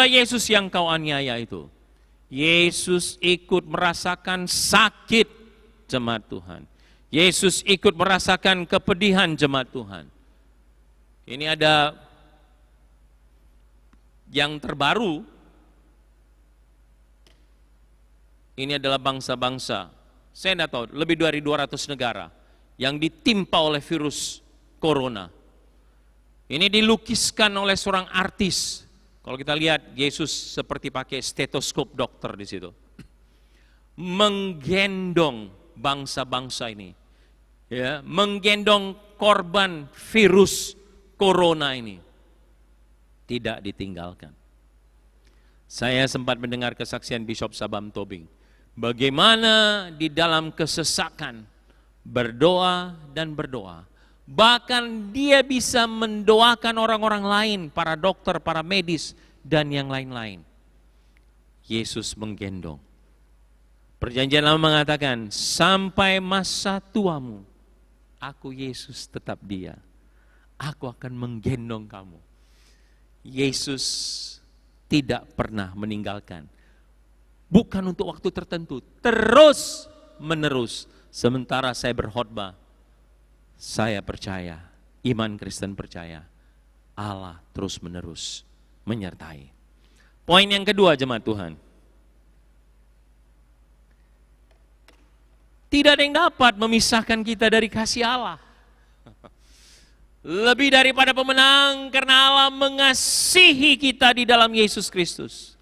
Yesus yang kau aniaya itu. Yesus ikut merasakan sakit jemaat Tuhan. Yesus ikut merasakan kepedihan jemaat Tuhan. Ini ada yang terbaru, ini adalah bangsa-bangsa, saya tidak tahu, lebih dari 200 negara yang ditimpa oleh virus corona. Ini dilukiskan oleh seorang artis. Kalau kita lihat, Yesus seperti pakai stetoskop dokter di situ. Menggendong bangsa-bangsa ini. Ya, menggendong korban virus corona ini. Tidak ditinggalkan. Saya sempat mendengar kesaksian Bishop Sabam Tobing. Bagaimana di dalam kesesakan berdoa dan berdoa, Bahkan dia bisa mendoakan orang-orang lain, para dokter, para medis, dan yang lain-lain. Yesus menggendong. Perjanjian Lama mengatakan, sampai masa tuamu, aku Yesus tetap dia. Aku akan menggendong kamu. Yesus tidak pernah meninggalkan. Bukan untuk waktu tertentu, terus menerus. Sementara saya berkhotbah, saya percaya, iman Kristen percaya, Allah terus menerus menyertai. Poin yang kedua, jemaat Tuhan. Tidak ada yang dapat memisahkan kita dari kasih Allah. Lebih daripada pemenang, karena Allah mengasihi kita di dalam Yesus Kristus.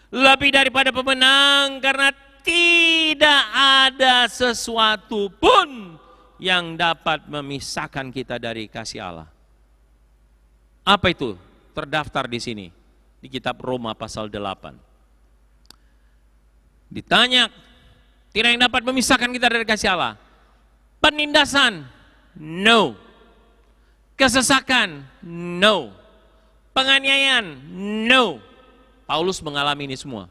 Lebih daripada pemenang, karena tidak ada sesuatu pun yang dapat memisahkan kita dari kasih Allah. Apa itu? Terdaftar di sini, di kitab Roma pasal 8. Ditanya, tidak yang dapat memisahkan kita dari kasih Allah. Penindasan, no. Kesesakan, no. Penganiayaan, no. Paulus mengalami ini semua.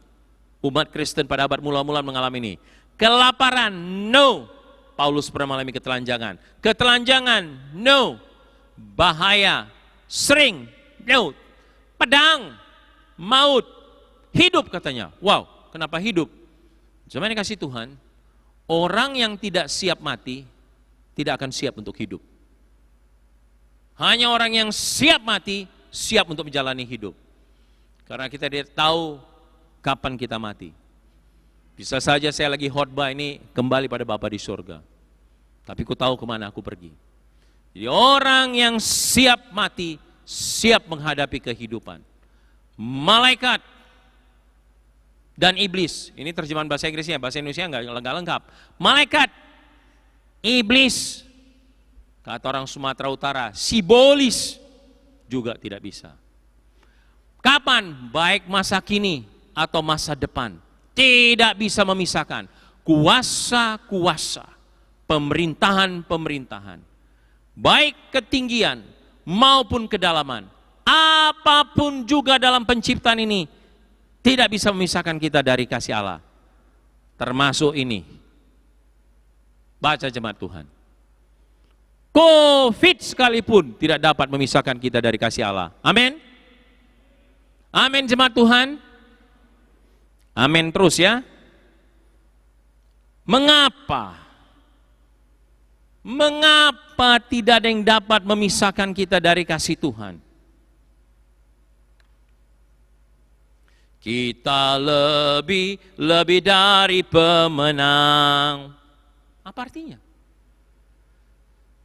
Umat Kristen pada abad mula-mula mengalami ini. Kelaparan, no. Paulus pernah mengalami ketelanjangan. Ketelanjangan, no. Bahaya, sering, no. Pedang, maut, hidup katanya. Wow, kenapa hidup? Zaman kasih Tuhan, orang yang tidak siap mati, tidak akan siap untuk hidup. Hanya orang yang siap mati, siap untuk menjalani hidup. Karena kita tidak tahu kapan kita mati. Bisa saja saya lagi khotbah ini kembali pada Bapa di surga. Tapi ku tahu kemana aku pergi. Jadi orang yang siap mati, siap menghadapi kehidupan. Malaikat dan iblis, ini terjemahan bahasa Inggrisnya, bahasa Indonesia enggak lengkap. Malaikat, iblis, kata orang Sumatera Utara, sibolis juga tidak bisa. Kapan? Baik masa kini atau masa depan. Tidak bisa memisahkan kuasa-kuasa, pemerintahan-pemerintahan, baik ketinggian maupun kedalaman, apapun juga dalam penciptaan ini, tidak bisa memisahkan kita dari kasih Allah. Termasuk ini. Baca jemaat Tuhan. Covid sekalipun tidak dapat memisahkan kita dari kasih Allah. Amin. Amin jemaat Tuhan. Amin terus ya. Mengapa? Mengapa tidak ada yang dapat memisahkan kita dari kasih Tuhan? Kita lebih dari pemenang. Apa artinya?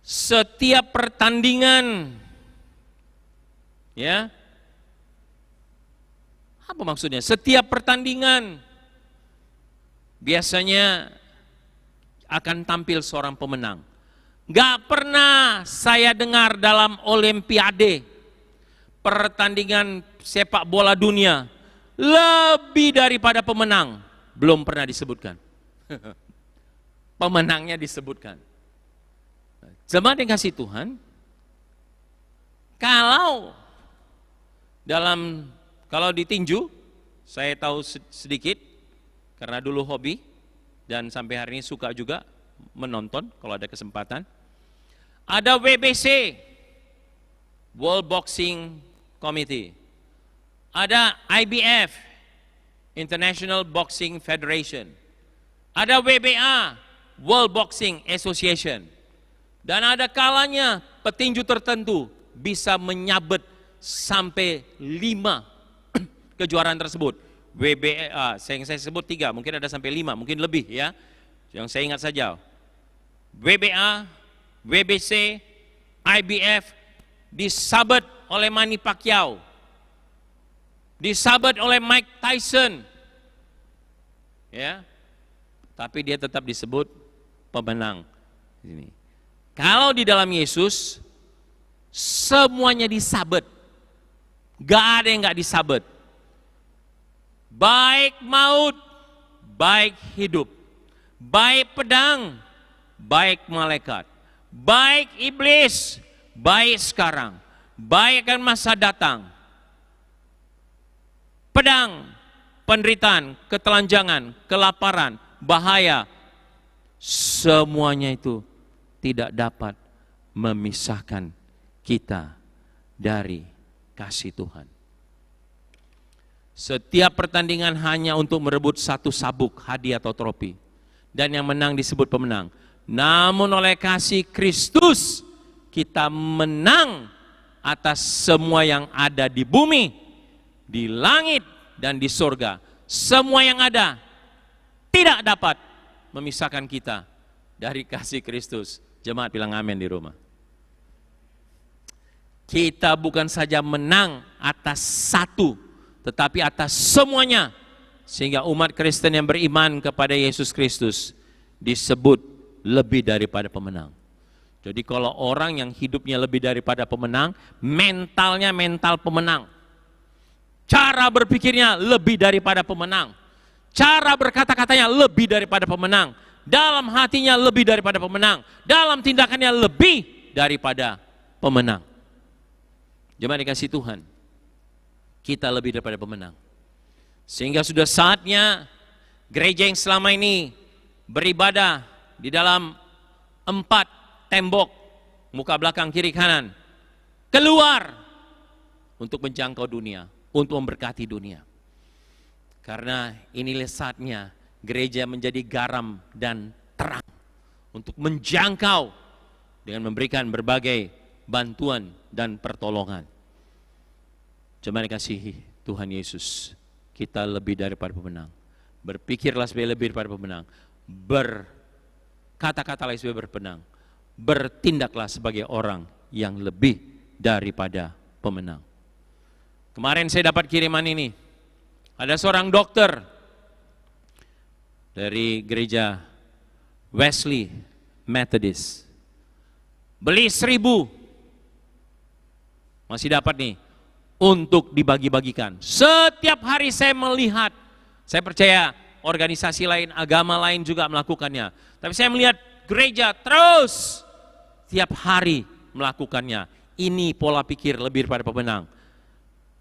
Setiap pertandingan, ya, apa maksudnya? Setiap pertandingan biasanya akan tampil seorang pemenang. Gak pernah saya dengar dalam olimpiade, pertandingan sepak bola dunia, lebih daripada pemenang. Belum pernah disebutkan. Pemenangnya disebutkan. Jemaat yang kasih Tuhan, kalau ditinju, saya tahu sedikit, karena dulu hobi, dan sampai hari ini suka juga menonton kalau ada kesempatan. Ada WBC, World Boxing Committee. Ada IBF, International Boxing Federation. Ada WBA, World Boxing Association. Dan ada kalanya petinju tertentu bisa menyabet sampai 5 kejuaraan tersebut. WBA, saya sebut 3, mungkin ada sampai 5, mungkin lebih ya. Yang saya ingat saja. WBA, WBC, IBF disabet oleh Manny Pacquiao. Disabet oleh Mike Tyson. Ya. Tapi dia tetap disebut pemenang. Ini. Kalau di dalam Yesus semuanya disabet. Gak ada yang gak disabet. Baik maut, baik hidup, baik pedang, baik malaikat, baik iblis, baik sekarang, baik akan masa datang. Pedang, penderitaan, ketelanjangan, kelaparan, bahaya, semuanya itu tidak dapat memisahkan kita dari kasih Tuhan. Setiap pertandingan hanya untuk merebut satu sabuk, hadiah atau trofi. Dan yang menang disebut pemenang. Namun oleh kasih Kristus, kita menang atas semua yang ada di bumi, di langit, dan di surga. Semua yang ada tidak dapat memisahkan kita dari kasih Kristus. Jemaat bilang amin di rumah. Kita bukan saja menang atas satu, tetapi atas semuanya. Sehingga umat Kristen yang beriman kepada Yesus Kristus disebut lebih daripada pemenang. Jadi kalau orang yang hidupnya lebih daripada pemenang, mentalnya mental pemenang. Cara berpikirnya lebih daripada pemenang. Cara berkata-katanya lebih daripada pemenang. Dalam hatinya lebih daripada pemenang. Dalam tindakannya lebih daripada pemenang. Jemaat dikasih Tuhan, kita lebih daripada pemenang. Sehingga sudah saatnya gereja yang selama ini beribadah di dalam 4 tembok, muka belakang kiri kanan, keluar untuk menjangkau dunia, untuk memberkati dunia. Karena inilah saatnya gereja menjadi garam dan terang untuk menjangkau dengan memberikan berbagai bantuan dan pertolongan. Jemaat dikasihi Tuhan Yesus, kita lebih daripada pemenang. Berpikirlah sebagai lebih daripada pemenang. Berkata-katalah sebagai berpenang. Bertindaklah sebagai orang yang lebih daripada pemenang. Kemarin saya dapat kiriman ini. Ada seorang dokter dari gereja Wesley Methodist. Beli 1.000. Masih dapat nih untuk dibagi-bagikan. Setiap hari saya melihat, saya percaya organisasi lain, agama lain juga melakukannya. Tapi saya melihat gereja terus tiap hari melakukannya. Ini pola pikir lebih daripada pemenang.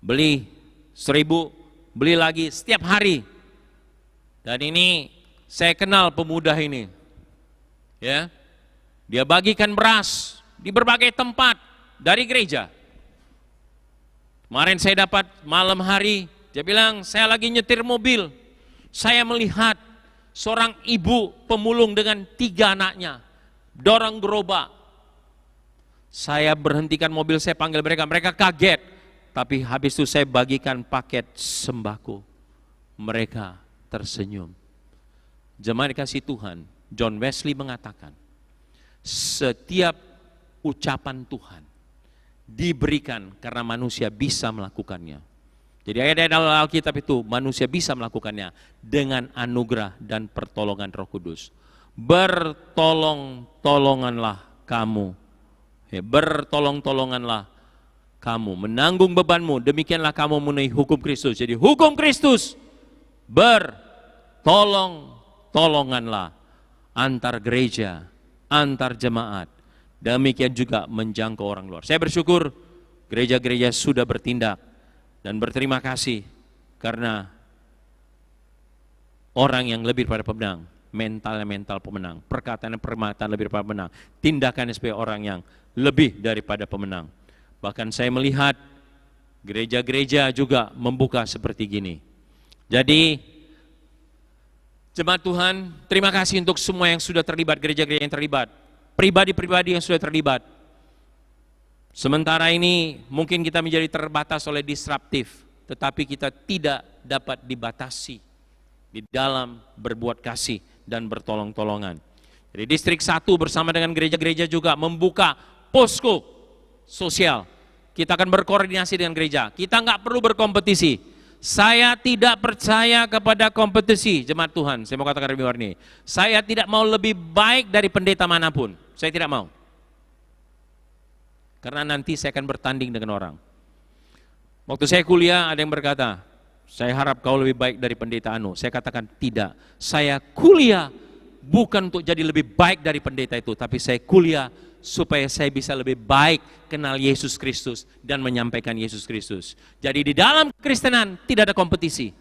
Beli 1.000, beli lagi setiap hari. Dan ini saya kenal pemuda ini. Ya. Dia bagikan beras di berbagai tempat dari gereja. Kemarin saya dapat malam hari, dia bilang, saya lagi nyetir mobil. Saya melihat seorang ibu pemulung dengan 3 anaknya, dorong gerobak. Saya berhentikan mobil, saya panggil mereka, mereka kaget. Tapi habis itu saya bagikan paket sembako. Mereka tersenyum. Jemaat dikasih Tuhan, John Wesley mengatakan, setiap ucapan Tuhan diberikan karena manusia bisa melakukannya. Jadi ayat-ayat dalam Alkitab itu manusia bisa melakukannya dengan anugerah dan pertolongan Roh Kudus. Bertolong-tolonganlah kamu. Bertolong-tolonganlah kamu menanggung bebanmu, demikianlah kamu memenuhi hukum Kristus. Jadi hukum Kristus, bertolong-tolonganlah antar gereja, antar jemaat, demikian juga menjangkau orang luar. Saya bersyukur gereja-gereja sudah bertindak dan berterima kasih karena orang yang lebih daripada pemenang, mentalnya mental pemenang, perkataan lebih daripada pemenang, tindakannya sebagai orang yang lebih daripada pemenang. Bahkan saya melihat gereja-gereja juga membuka seperti gini. Jadi jemaat Tuhan, terima kasih untuk semua yang sudah terlibat, gereja-gereja yang terlibat, pribadi-pribadi yang sudah terlibat. Sementara ini mungkin kita menjadi terbatas oleh disruptif, tetapi kita tidak dapat dibatasi di dalam berbuat kasih dan bertolong-tolongan. Jadi distrik 1 bersama dengan gereja-gereja juga membuka posko sosial. Kita akan berkoordinasi dengan gereja. Kita nggak perlu berkompetisi. Saya tidak percaya kepada kompetisi, jemaat Tuhan. Saya mau katakan lebih warni. Saya tidak mau lebih baik dari pendeta manapun. Saya tidak mau. Karena nanti saya akan bertanding dengan orang. Waktu saya kuliah ada yang berkata, saya harap kau lebih baik dari pendeta Anu. Saya katakan tidak. Saya kuliah bukan untuk jadi lebih baik dari pendeta itu, tapi saya kuliah supaya saya bisa lebih baik kenal Yesus Kristus dan menyampaikan Yesus Kristus. Jadi di dalam kekristenan tidak ada kompetisi.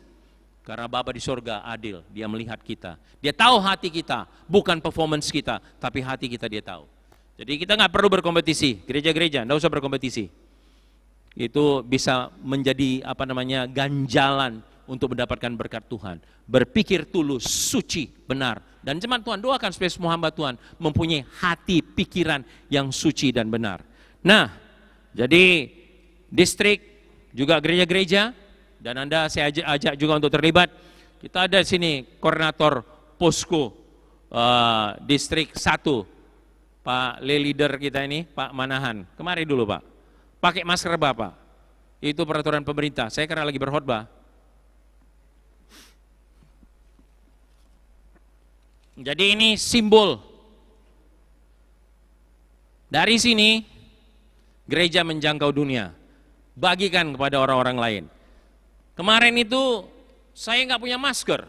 Karena Bapa di sorga adil, dia melihat kita. Dia tahu hati kita, bukan performance kita, tapi hati kita dia tahu. Jadi kita nggak perlu berkompetisi, gereja-gereja nggak usah berkompetisi. Itu bisa menjadi ganjalan untuk mendapatkan berkat Tuhan. Berpikir tulus, suci, benar. Dan jemaat Tuhan doakan supaya semua hamba Tuhan mempunyai hati, pikiran yang suci dan benar. Nah, jadi distrik juga gereja-gereja, dan Anda saya ajak juga untuk terlibat. Kita ada di sini koordinator posko distrik 1, Pak leader kita ini, Pak Manahan. Kemari dulu Pak, pakai masker Bapak. Itu peraturan pemerintah, saya karena lagi berkhotbah. Jadi ini simbol. Dari sini gereja menjangkau dunia. Bagikan kepada orang-orang lain. Kemarin itu saya nggak punya masker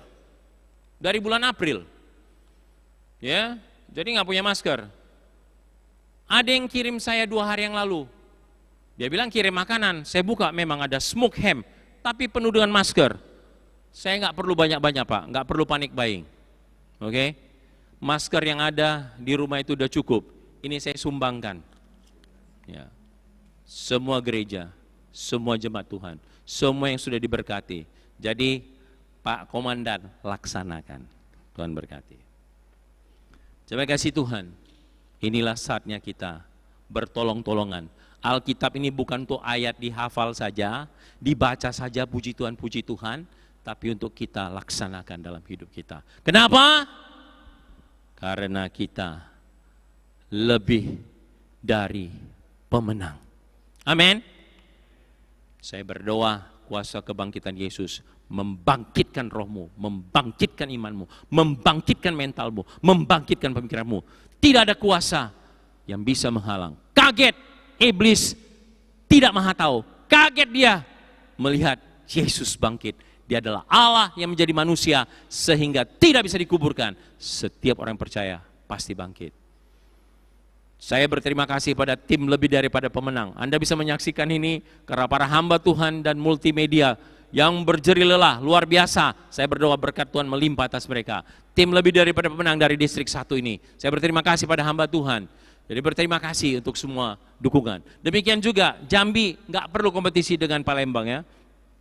dari bulan April. Ya, jadi nggak punya masker. Ada yang kirim saya 2 hari yang lalu. Dia bilang kirim makanan. Saya buka memang ada smoke ham, tapi penuh dengan masker. Saya nggak perlu banyak-banyak Pak, nggak perlu panik buying. Oke, masker yang ada di rumah itu udah cukup. Ini saya sumbangkan. Ya. Semua gereja, semua jemaat Tuhan, semua yang sudah diberkati. Jadi Pak Komandan laksanakan. Tuhan berkati. Terima kasih Tuhan. Inilah saatnya kita bertolong-tolongan. Alkitab ini bukan untuk ayat dihafal saja, dibaca saja puji Tuhan, tapi untuk kita laksanakan dalam hidup kita. Kenapa? Karena kita lebih dari pemenang. Amin. Saya berdoa kuasa kebangkitan Yesus membangkitkan rohmu, membangkitkan imanmu, membangkitkan mentalmu, membangkitkan pemikiranmu. Tidak ada kuasa yang bisa menghalang. Kaget iblis, tidak maha tahu. Kaget dia melihat Yesus bangkit. Dia adalah Allah yang menjadi manusia sehingga tidak bisa dikuburkan. Setiap orang percaya pasti bangkit. Saya berterima kasih pada tim lebih daripada pemenang. Anda bisa menyaksikan ini karena para hamba Tuhan dan multimedia yang berjerih lelah, luar biasa. Saya berdoa berkat Tuhan melimpah atas mereka. Tim lebih daripada pemenang dari distrik 1 ini. Saya berterima kasih pada hamba Tuhan. Jadi berterima kasih untuk semua dukungan. Demikian juga Jambi nggak perlu kompetisi dengan Palembang ya.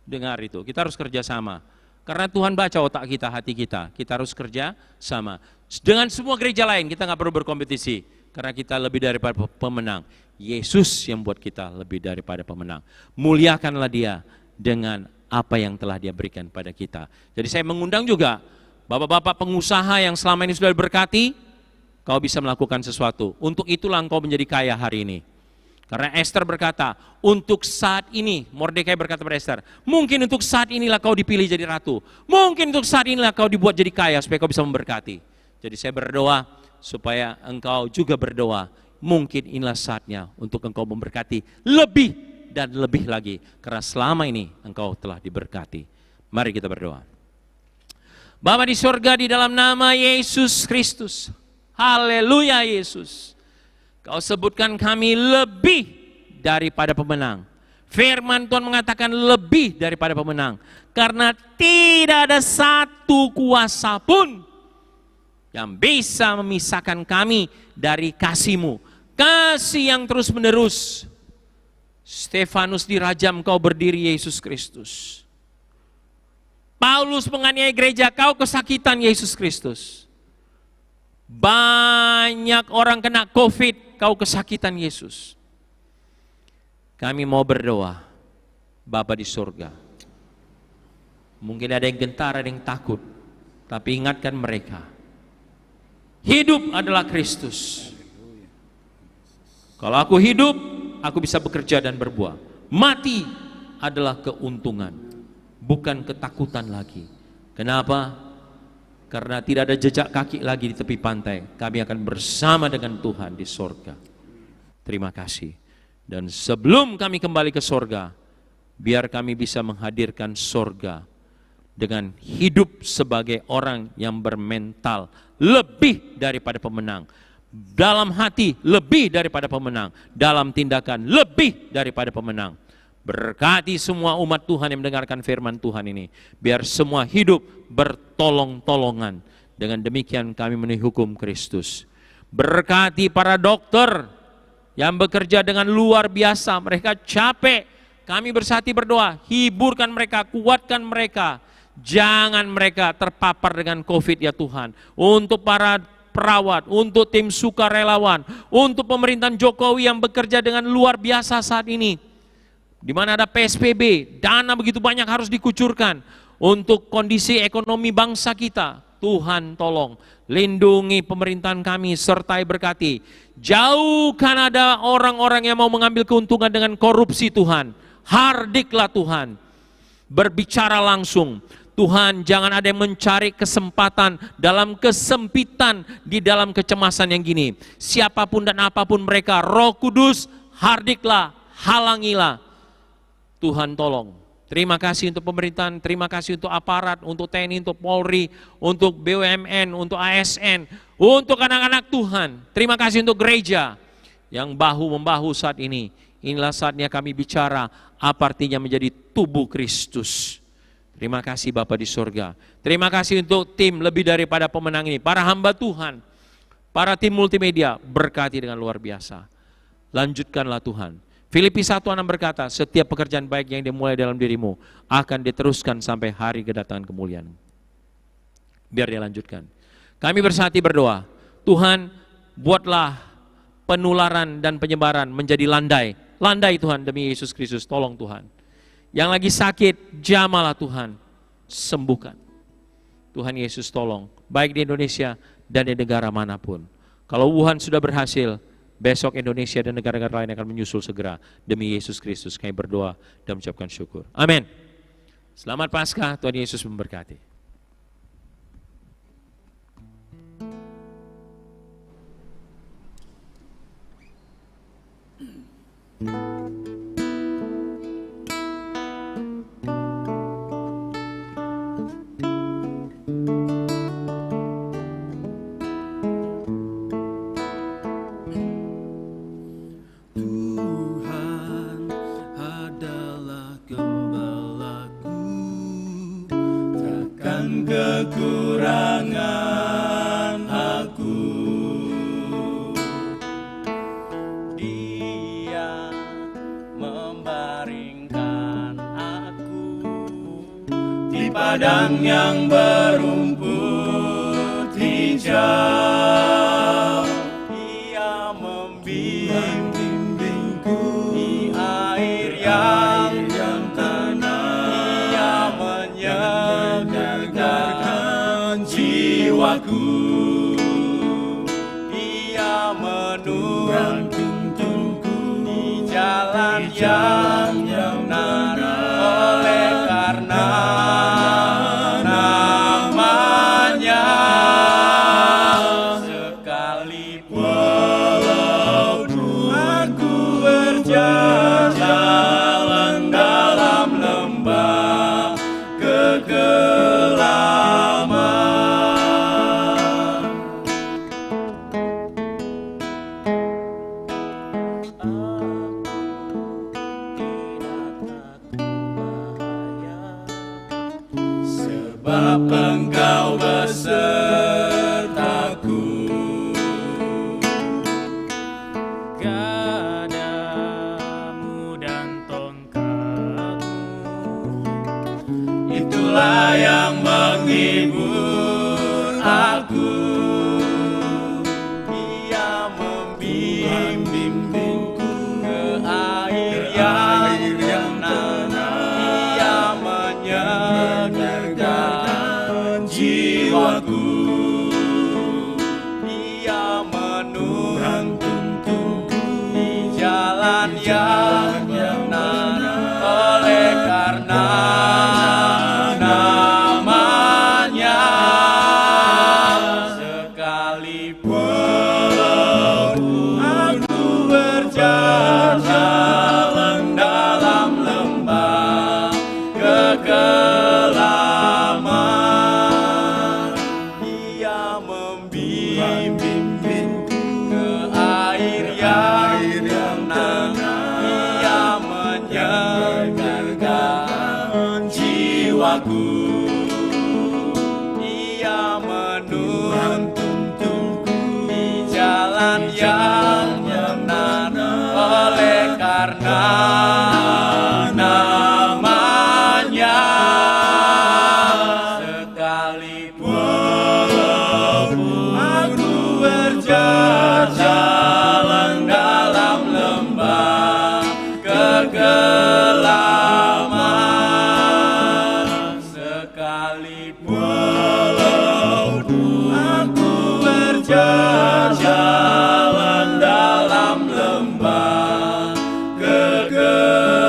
Dengar itu, kita harus kerja sama. Karena Tuhan baca otak kita, hati kita. Kita harus kerja sama. Dengan semua gereja lain kita nggak perlu berkompetisi. Karena kita lebih daripada pemenang. Yesus yang buat kita lebih daripada pemenang. Muliakanlah dia dengan apa yang telah dia berikan pada kita. Jadi saya mengundang juga bapak-bapak pengusaha yang selama ini sudah diberkati, kau bisa melakukan sesuatu. Untuk itulah engkau menjadi kaya hari ini. Karena Esther berkata, untuk saat ini, Mordekai berkata pada Esther, mungkin untuk saat inilah kau dipilih jadi ratu. Mungkin untuk saat inilah kau dibuat jadi kaya supaya kau bisa memberkati. Jadi saya berdoa supaya engkau juga berdoa. Mungkin inilah saatnya untuk engkau memberkati lebih dan lebih lagi. Karena selama ini engkau telah diberkati. Mari kita berdoa. Bapa di sorga, di dalam nama Yesus Kristus. Haleluya Yesus. Kau sebutkan kami lebih daripada pemenang. Firman Tuhan mengatakan lebih daripada pemenang. Karena tidak ada satu kuasa pun yang bisa memisahkan kami dari kasih-Mu. Kasih yang terus menerus. Stefanus dirajam, kau berdiri Yesus Kristus. Paulus menganiaya gereja, kau kesakitan Yesus Kristus. Banyak orang kena COVID, kau kesakitan Yesus. Kami mau berdoa, Bapa di surga. Mungkin ada yang gentar, ada yang takut, tapi ingatkan mereka. Hidup adalah Kristus. Kalau aku hidup, aku bisa bekerja dan berbuah. Mati adalah keuntungan, bukan ketakutan lagi. Kenapa? Karena tidak ada jejak kaki lagi di tepi pantai. Kami akan bersama dengan Tuhan di sorga. Terima kasih. Dan sebelum kami kembali ke sorga, biar kami bisa menghadirkan sorga dengan hidup sebagai orang yang bermental lebih daripada pemenang. dalam hati lebih daripada pemenang, dalam tindakan lebih daripada pemenang. Berkati semua umat Tuhan yang mendengarkan firman Tuhan ini, biar semua hidup bertolong-tolongan. Dengan demikian kami memenuhi hukum Kristus. Berkati para dokter yang bekerja dengan luar biasa, mereka capek. Kami bersati berdoa, hiburkan mereka, kuatkan mereka. Jangan mereka terpapar dengan COVID ya Tuhan. Untuk para perawat, untuk tim sukarelawan, untuk pemerintahan Jokowi yang bekerja dengan luar biasa saat ini, di mana ada PSBB, dana begitu banyak harus dikucurkan untuk kondisi ekonomi bangsa kita. Tuhan tolong, lindungi pemerintahan kami, sertai berkati. Jauhkan ada orang-orang yang mau mengambil keuntungan dengan korupsi Tuhan. Hardiklah Tuhan, berbicara langsung. Tuhan, jangan ada yang mencari kesempatan dalam kesempitan, di dalam kecemasan yang gini. Siapapun dan apapun mereka, Roh Kudus, hardiklah, halangilah. Tuhan tolong. Terima kasih untuk pemerintahan, terima kasih untuk aparat, untuk TNI, untuk Polri, untuk BUMN, untuk ASN, untuk anak-anak Tuhan. Terima kasih untuk gereja yang bahu-membahu saat ini. Inilah saatnya kami bicara apa artinya menjadi tubuh Kristus. Terima kasih Bapa di surga. Terima kasih untuk tim lebih daripada pemenang ini. Para hamba Tuhan, para tim multimedia, berkati dengan luar biasa. Lanjutkanlah Tuhan. Filipi 1:6 berkata, setiap pekerjaan baik yang dimulai dalam dirimu akan diteruskan sampai hari kedatangan kemuliaan. Biar dia lanjutkan. Kami bersati berdoa, Tuhan buatlah penularan dan penyebaran menjadi landai. Landai Tuhan demi Yesus Kristus, tolong Tuhan. Yang lagi sakit, jamalah Tuhan, sembuhkan. Tuhan Yesus tolong, baik di Indonesia dan di negara manapun. Kalau Wuhan sudah berhasil, besok Indonesia dan negara-negara lain akan menyusul segera. Demi Yesus Kristus kami berdoa dan mengucapkan syukur. Amin. Selamat Paskah, Tuhan Yesus memberkati. Kekurangan aku, Dia membaringkan aku di padang yang berumput hijau. Dia membimbingku di air yang tenang. Dia menyegarkan jiwaku. Dia menuntunku di jalan yang benar. Oleh karena namanya, sekalipun aku berjalan dalam lembah kekelaman, sebab Engkau besertaku. Gadamu dan tongkatmu, itulah yang menghibur aku. Dia membimbingku ke air yang tenang. Dia menyegarkan jiwaku. Dia menuntunku di jalan yang benar. Oleh karena namanya, sekalipun aku berjalan dalam lembah kekelaman, jiwaku. Ia menuntunku di jalan yang benar, oleh karena namanya. Sekalipun aku berjalan dalam lembah kegelapan, sekalipun aku berjalan dalam lembah kegelapan.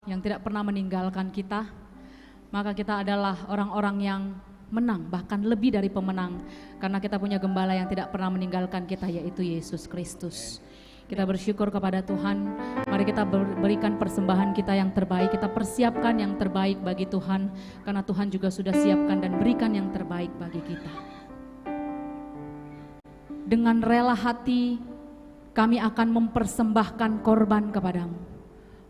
Yang tidak pernah meninggalkan kita, maka kita adalah orang-orang yang menang, bahkan lebih dari pemenang, karena kita punya gembala yang tidak pernah meninggalkan kita, yaitu Yesus Kristus. Kita bersyukur kepada Tuhan. Mari kita berikan persembahan kita yang terbaik, kita persiapkan yang terbaik bagi Tuhan, karena Tuhan juga sudah siapkan dan berikan yang terbaik bagi kita. Dengan rela hati kami akan mempersembahkan korban kepadamu.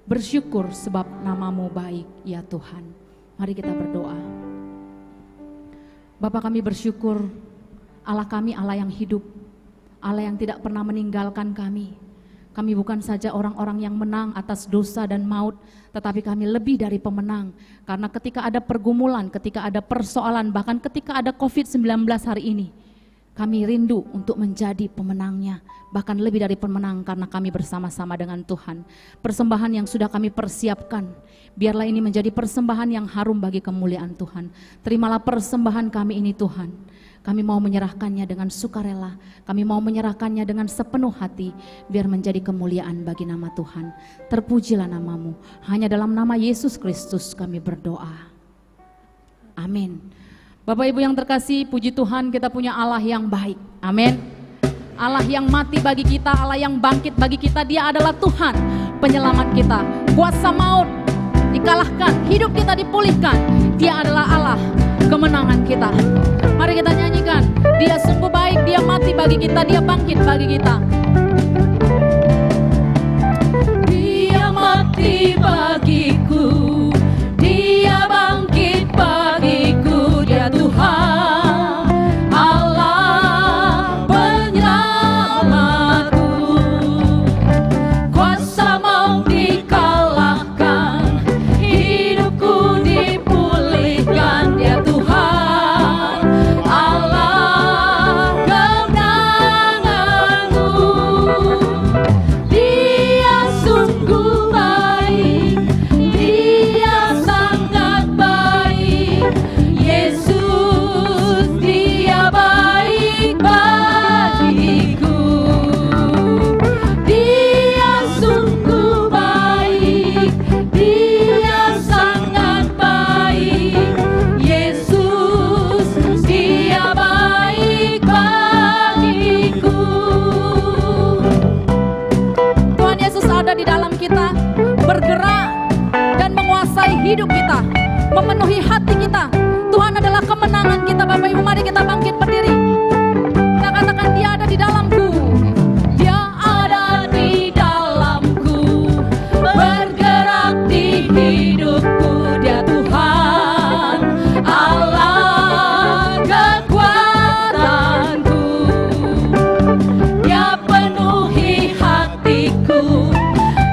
Bersyukur sebab namamu baik ya Tuhan. Mari kita berdoa. Bapa, kami bersyukur, Allah kami Allah yang hidup, Allah yang tidak pernah meninggalkan kami. Kami bukan saja orang-orang yang menang atas dosa dan maut, tetapi kami lebih dari pemenang. Karena ketika ada pergumulan, ketika ada persoalan, bahkan ketika ada COVID-19 hari ini, kami rindu untuk menjadi pemenangnya, bahkan lebih dari pemenang, karena kami bersama-sama dengan Tuhan. Persembahan yang sudah kami persiapkan, biarlah ini menjadi persembahan yang harum bagi kemuliaan Tuhan. Terimalah persembahan kami ini Tuhan. Kami mau menyerahkannya dengan sukarela, kami mau menyerahkannya dengan sepenuh hati, biar menjadi kemuliaan bagi nama Tuhan. Terpujilah namamu, hanya dalam nama Yesus Kristus kami berdoa. Amin. Bapak Ibu yang terkasih, puji Tuhan, kita punya Allah yang baik. Amin. Allah yang mati bagi kita, Allah yang bangkit bagi kita. Dia adalah Tuhan penyelamat kita. Kuasa maut dikalahkan, hidup kita dipulihkan. Dia adalah Allah kemenangan kita. Mari kita nyanyikan. Dia sungguh baik, dia mati bagi kita, dia bangkit bagi kita. Dia mati bagiku, dia bangkit bagiku. Dia Tuhan, Allah penyelamatku. Kuasa maut dikalahkan, hidupku dipulihkan. Dia Tuhan, Allah kemenanganku. Dia sungguh baik, dia sangat baik. Yesus, dia baik bagiku. Dia sungguh baik, dia sangat baik. Yesus, dia baik bagiku. Tuhan Yesus ada di dalam kita, bergerak dan menguasai hidup kita, memenuhi hati kita. Tuhan adalah kemenangan kita. Bapak Ibu, mari kita bangkit berdiri. Kita katakan, dia ada di dalamku. Dia ada di dalamku, bergerak di hidupku. Dia Tuhan, Allah kekuatanku. Dia penuhi hatiku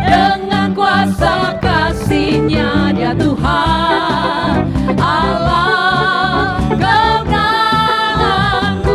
dengan kuasa kasih-Nya. Dia Tuhan, Allah kemenanganku.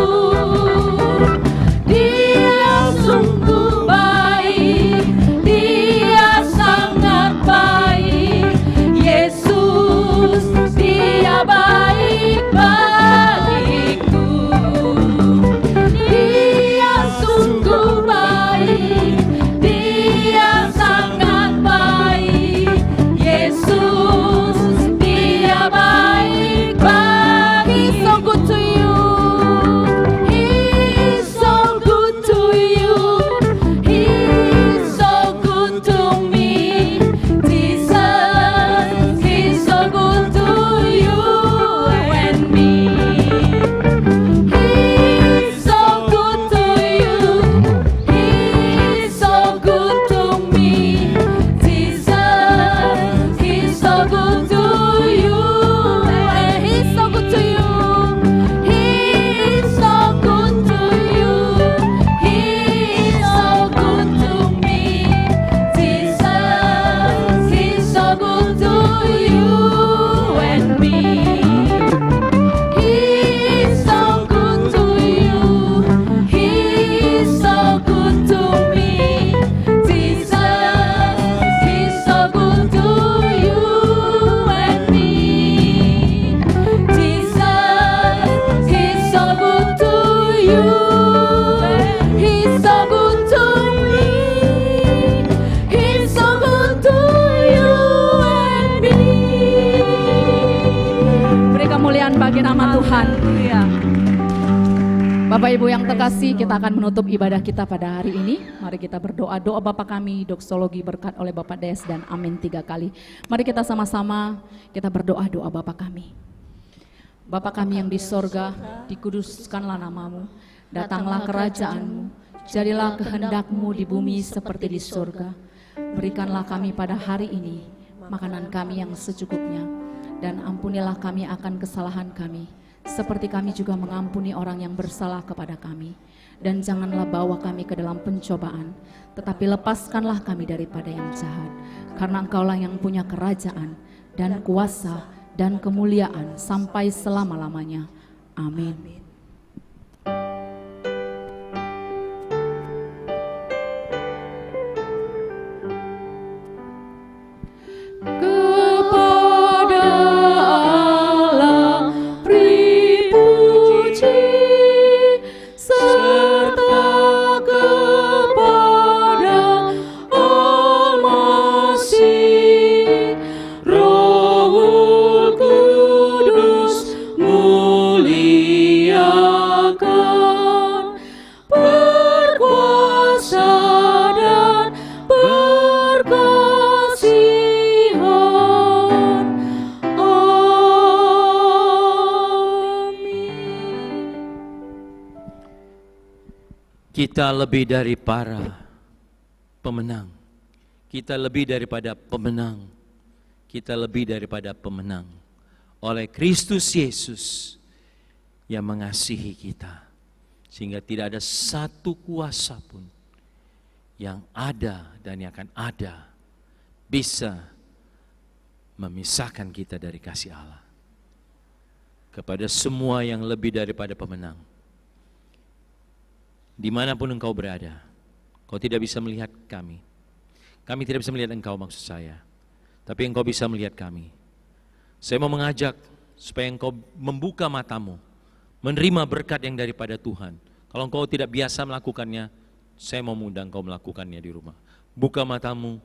Bapak Ibu yang terkasih, kita akan menutup ibadah kita pada hari ini. Mari kita berdoa. Doa Bapa kami, doksologi berkat oleh Bapak Des dan amin 3 kali. Mari kita sama-sama kita berdoa doa Bapa kami. Bapa kami yang di sorga, dikuduskanlah namamu, datanglah kerajaanmu, jadilah kehendak-Mu di bumi seperti di sorga. Berikanlah kami pada hari ini makanan kami yang secukupnya, dan ampunilah kami akan kesalahan kami, seperti kami juga mengampuni orang yang bersalah kepada kami. Dan janganlah bawa kami ke dalam pencobaan, tetapi lepaskanlah kami daripada yang jahat. Karena Engkaulah yang punya kerajaan dan kuasa dan kemuliaan sampai selama-lamanya. Amin. Kita lebih dari para pemenang. Kita lebih daripada pemenang. Kita lebih daripada pemenang. Oleh Kristus Yesus yang mengasihi kita. Sehingga tidak ada satu kuasa pun yang ada dan yang akan ada bisa memisahkan kita dari kasih Allah. Kepada semua yang lebih daripada pemenang. Dimanapun engkau berada, kau tidak bisa melihat kami. Kami tidak bisa melihat engkau maksud saya. Tapi engkau bisa melihat kami. Saya mau mengajak supaya engkau membuka matamu, menerima berkat yang daripada Tuhan. Kalau engkau tidak biasa melakukannya, saya mau mengundang engkau melakukannya di rumah. Buka matamu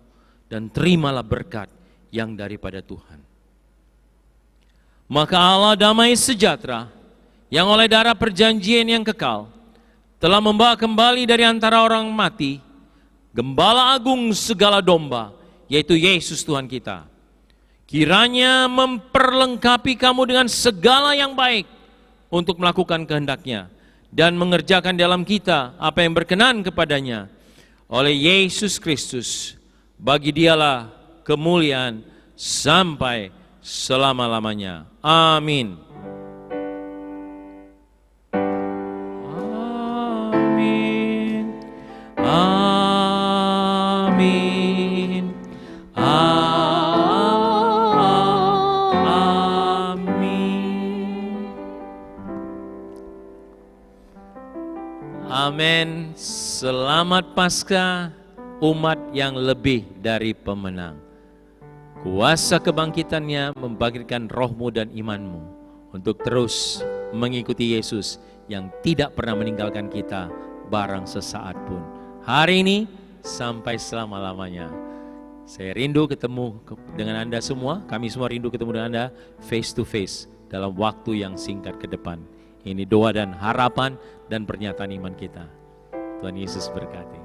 dan terimalah berkat yang daripada Tuhan. Maka Allah damai sejahtera, yang oleh darah perjanjian yang kekal, telah membawa kembali dari antara orang mati Gembala Agung segala domba, yaitu Yesus Tuhan kita. Kiranya memperlengkapi kamu dengan segala yang baik untuk melakukan kehendak-Nya dan mengerjakan dalam kita apa yang berkenan kepadanya. Oleh Yesus Kristus, bagi Dialah kemuliaan sampai selama-lamanya. Amin. Amin. Amin. Amin. Selamat Paskah, umat yang lebih dari pemenang. Kuasa kebangkitannya membangkitkan rohmu dan imanmu untuk terus mengikuti Yesus yang tidak pernah meninggalkan kita barang sesaat pun. Hari ini sampai selama-lamanya. Saya rindu ketemu dengan Anda semua, kami semua rindu ketemu dengan Anda face to face dalam waktu yang singkat ke depan. Ini doa dan harapan dan pernyataan iman kita. Tuhan Yesus berkati.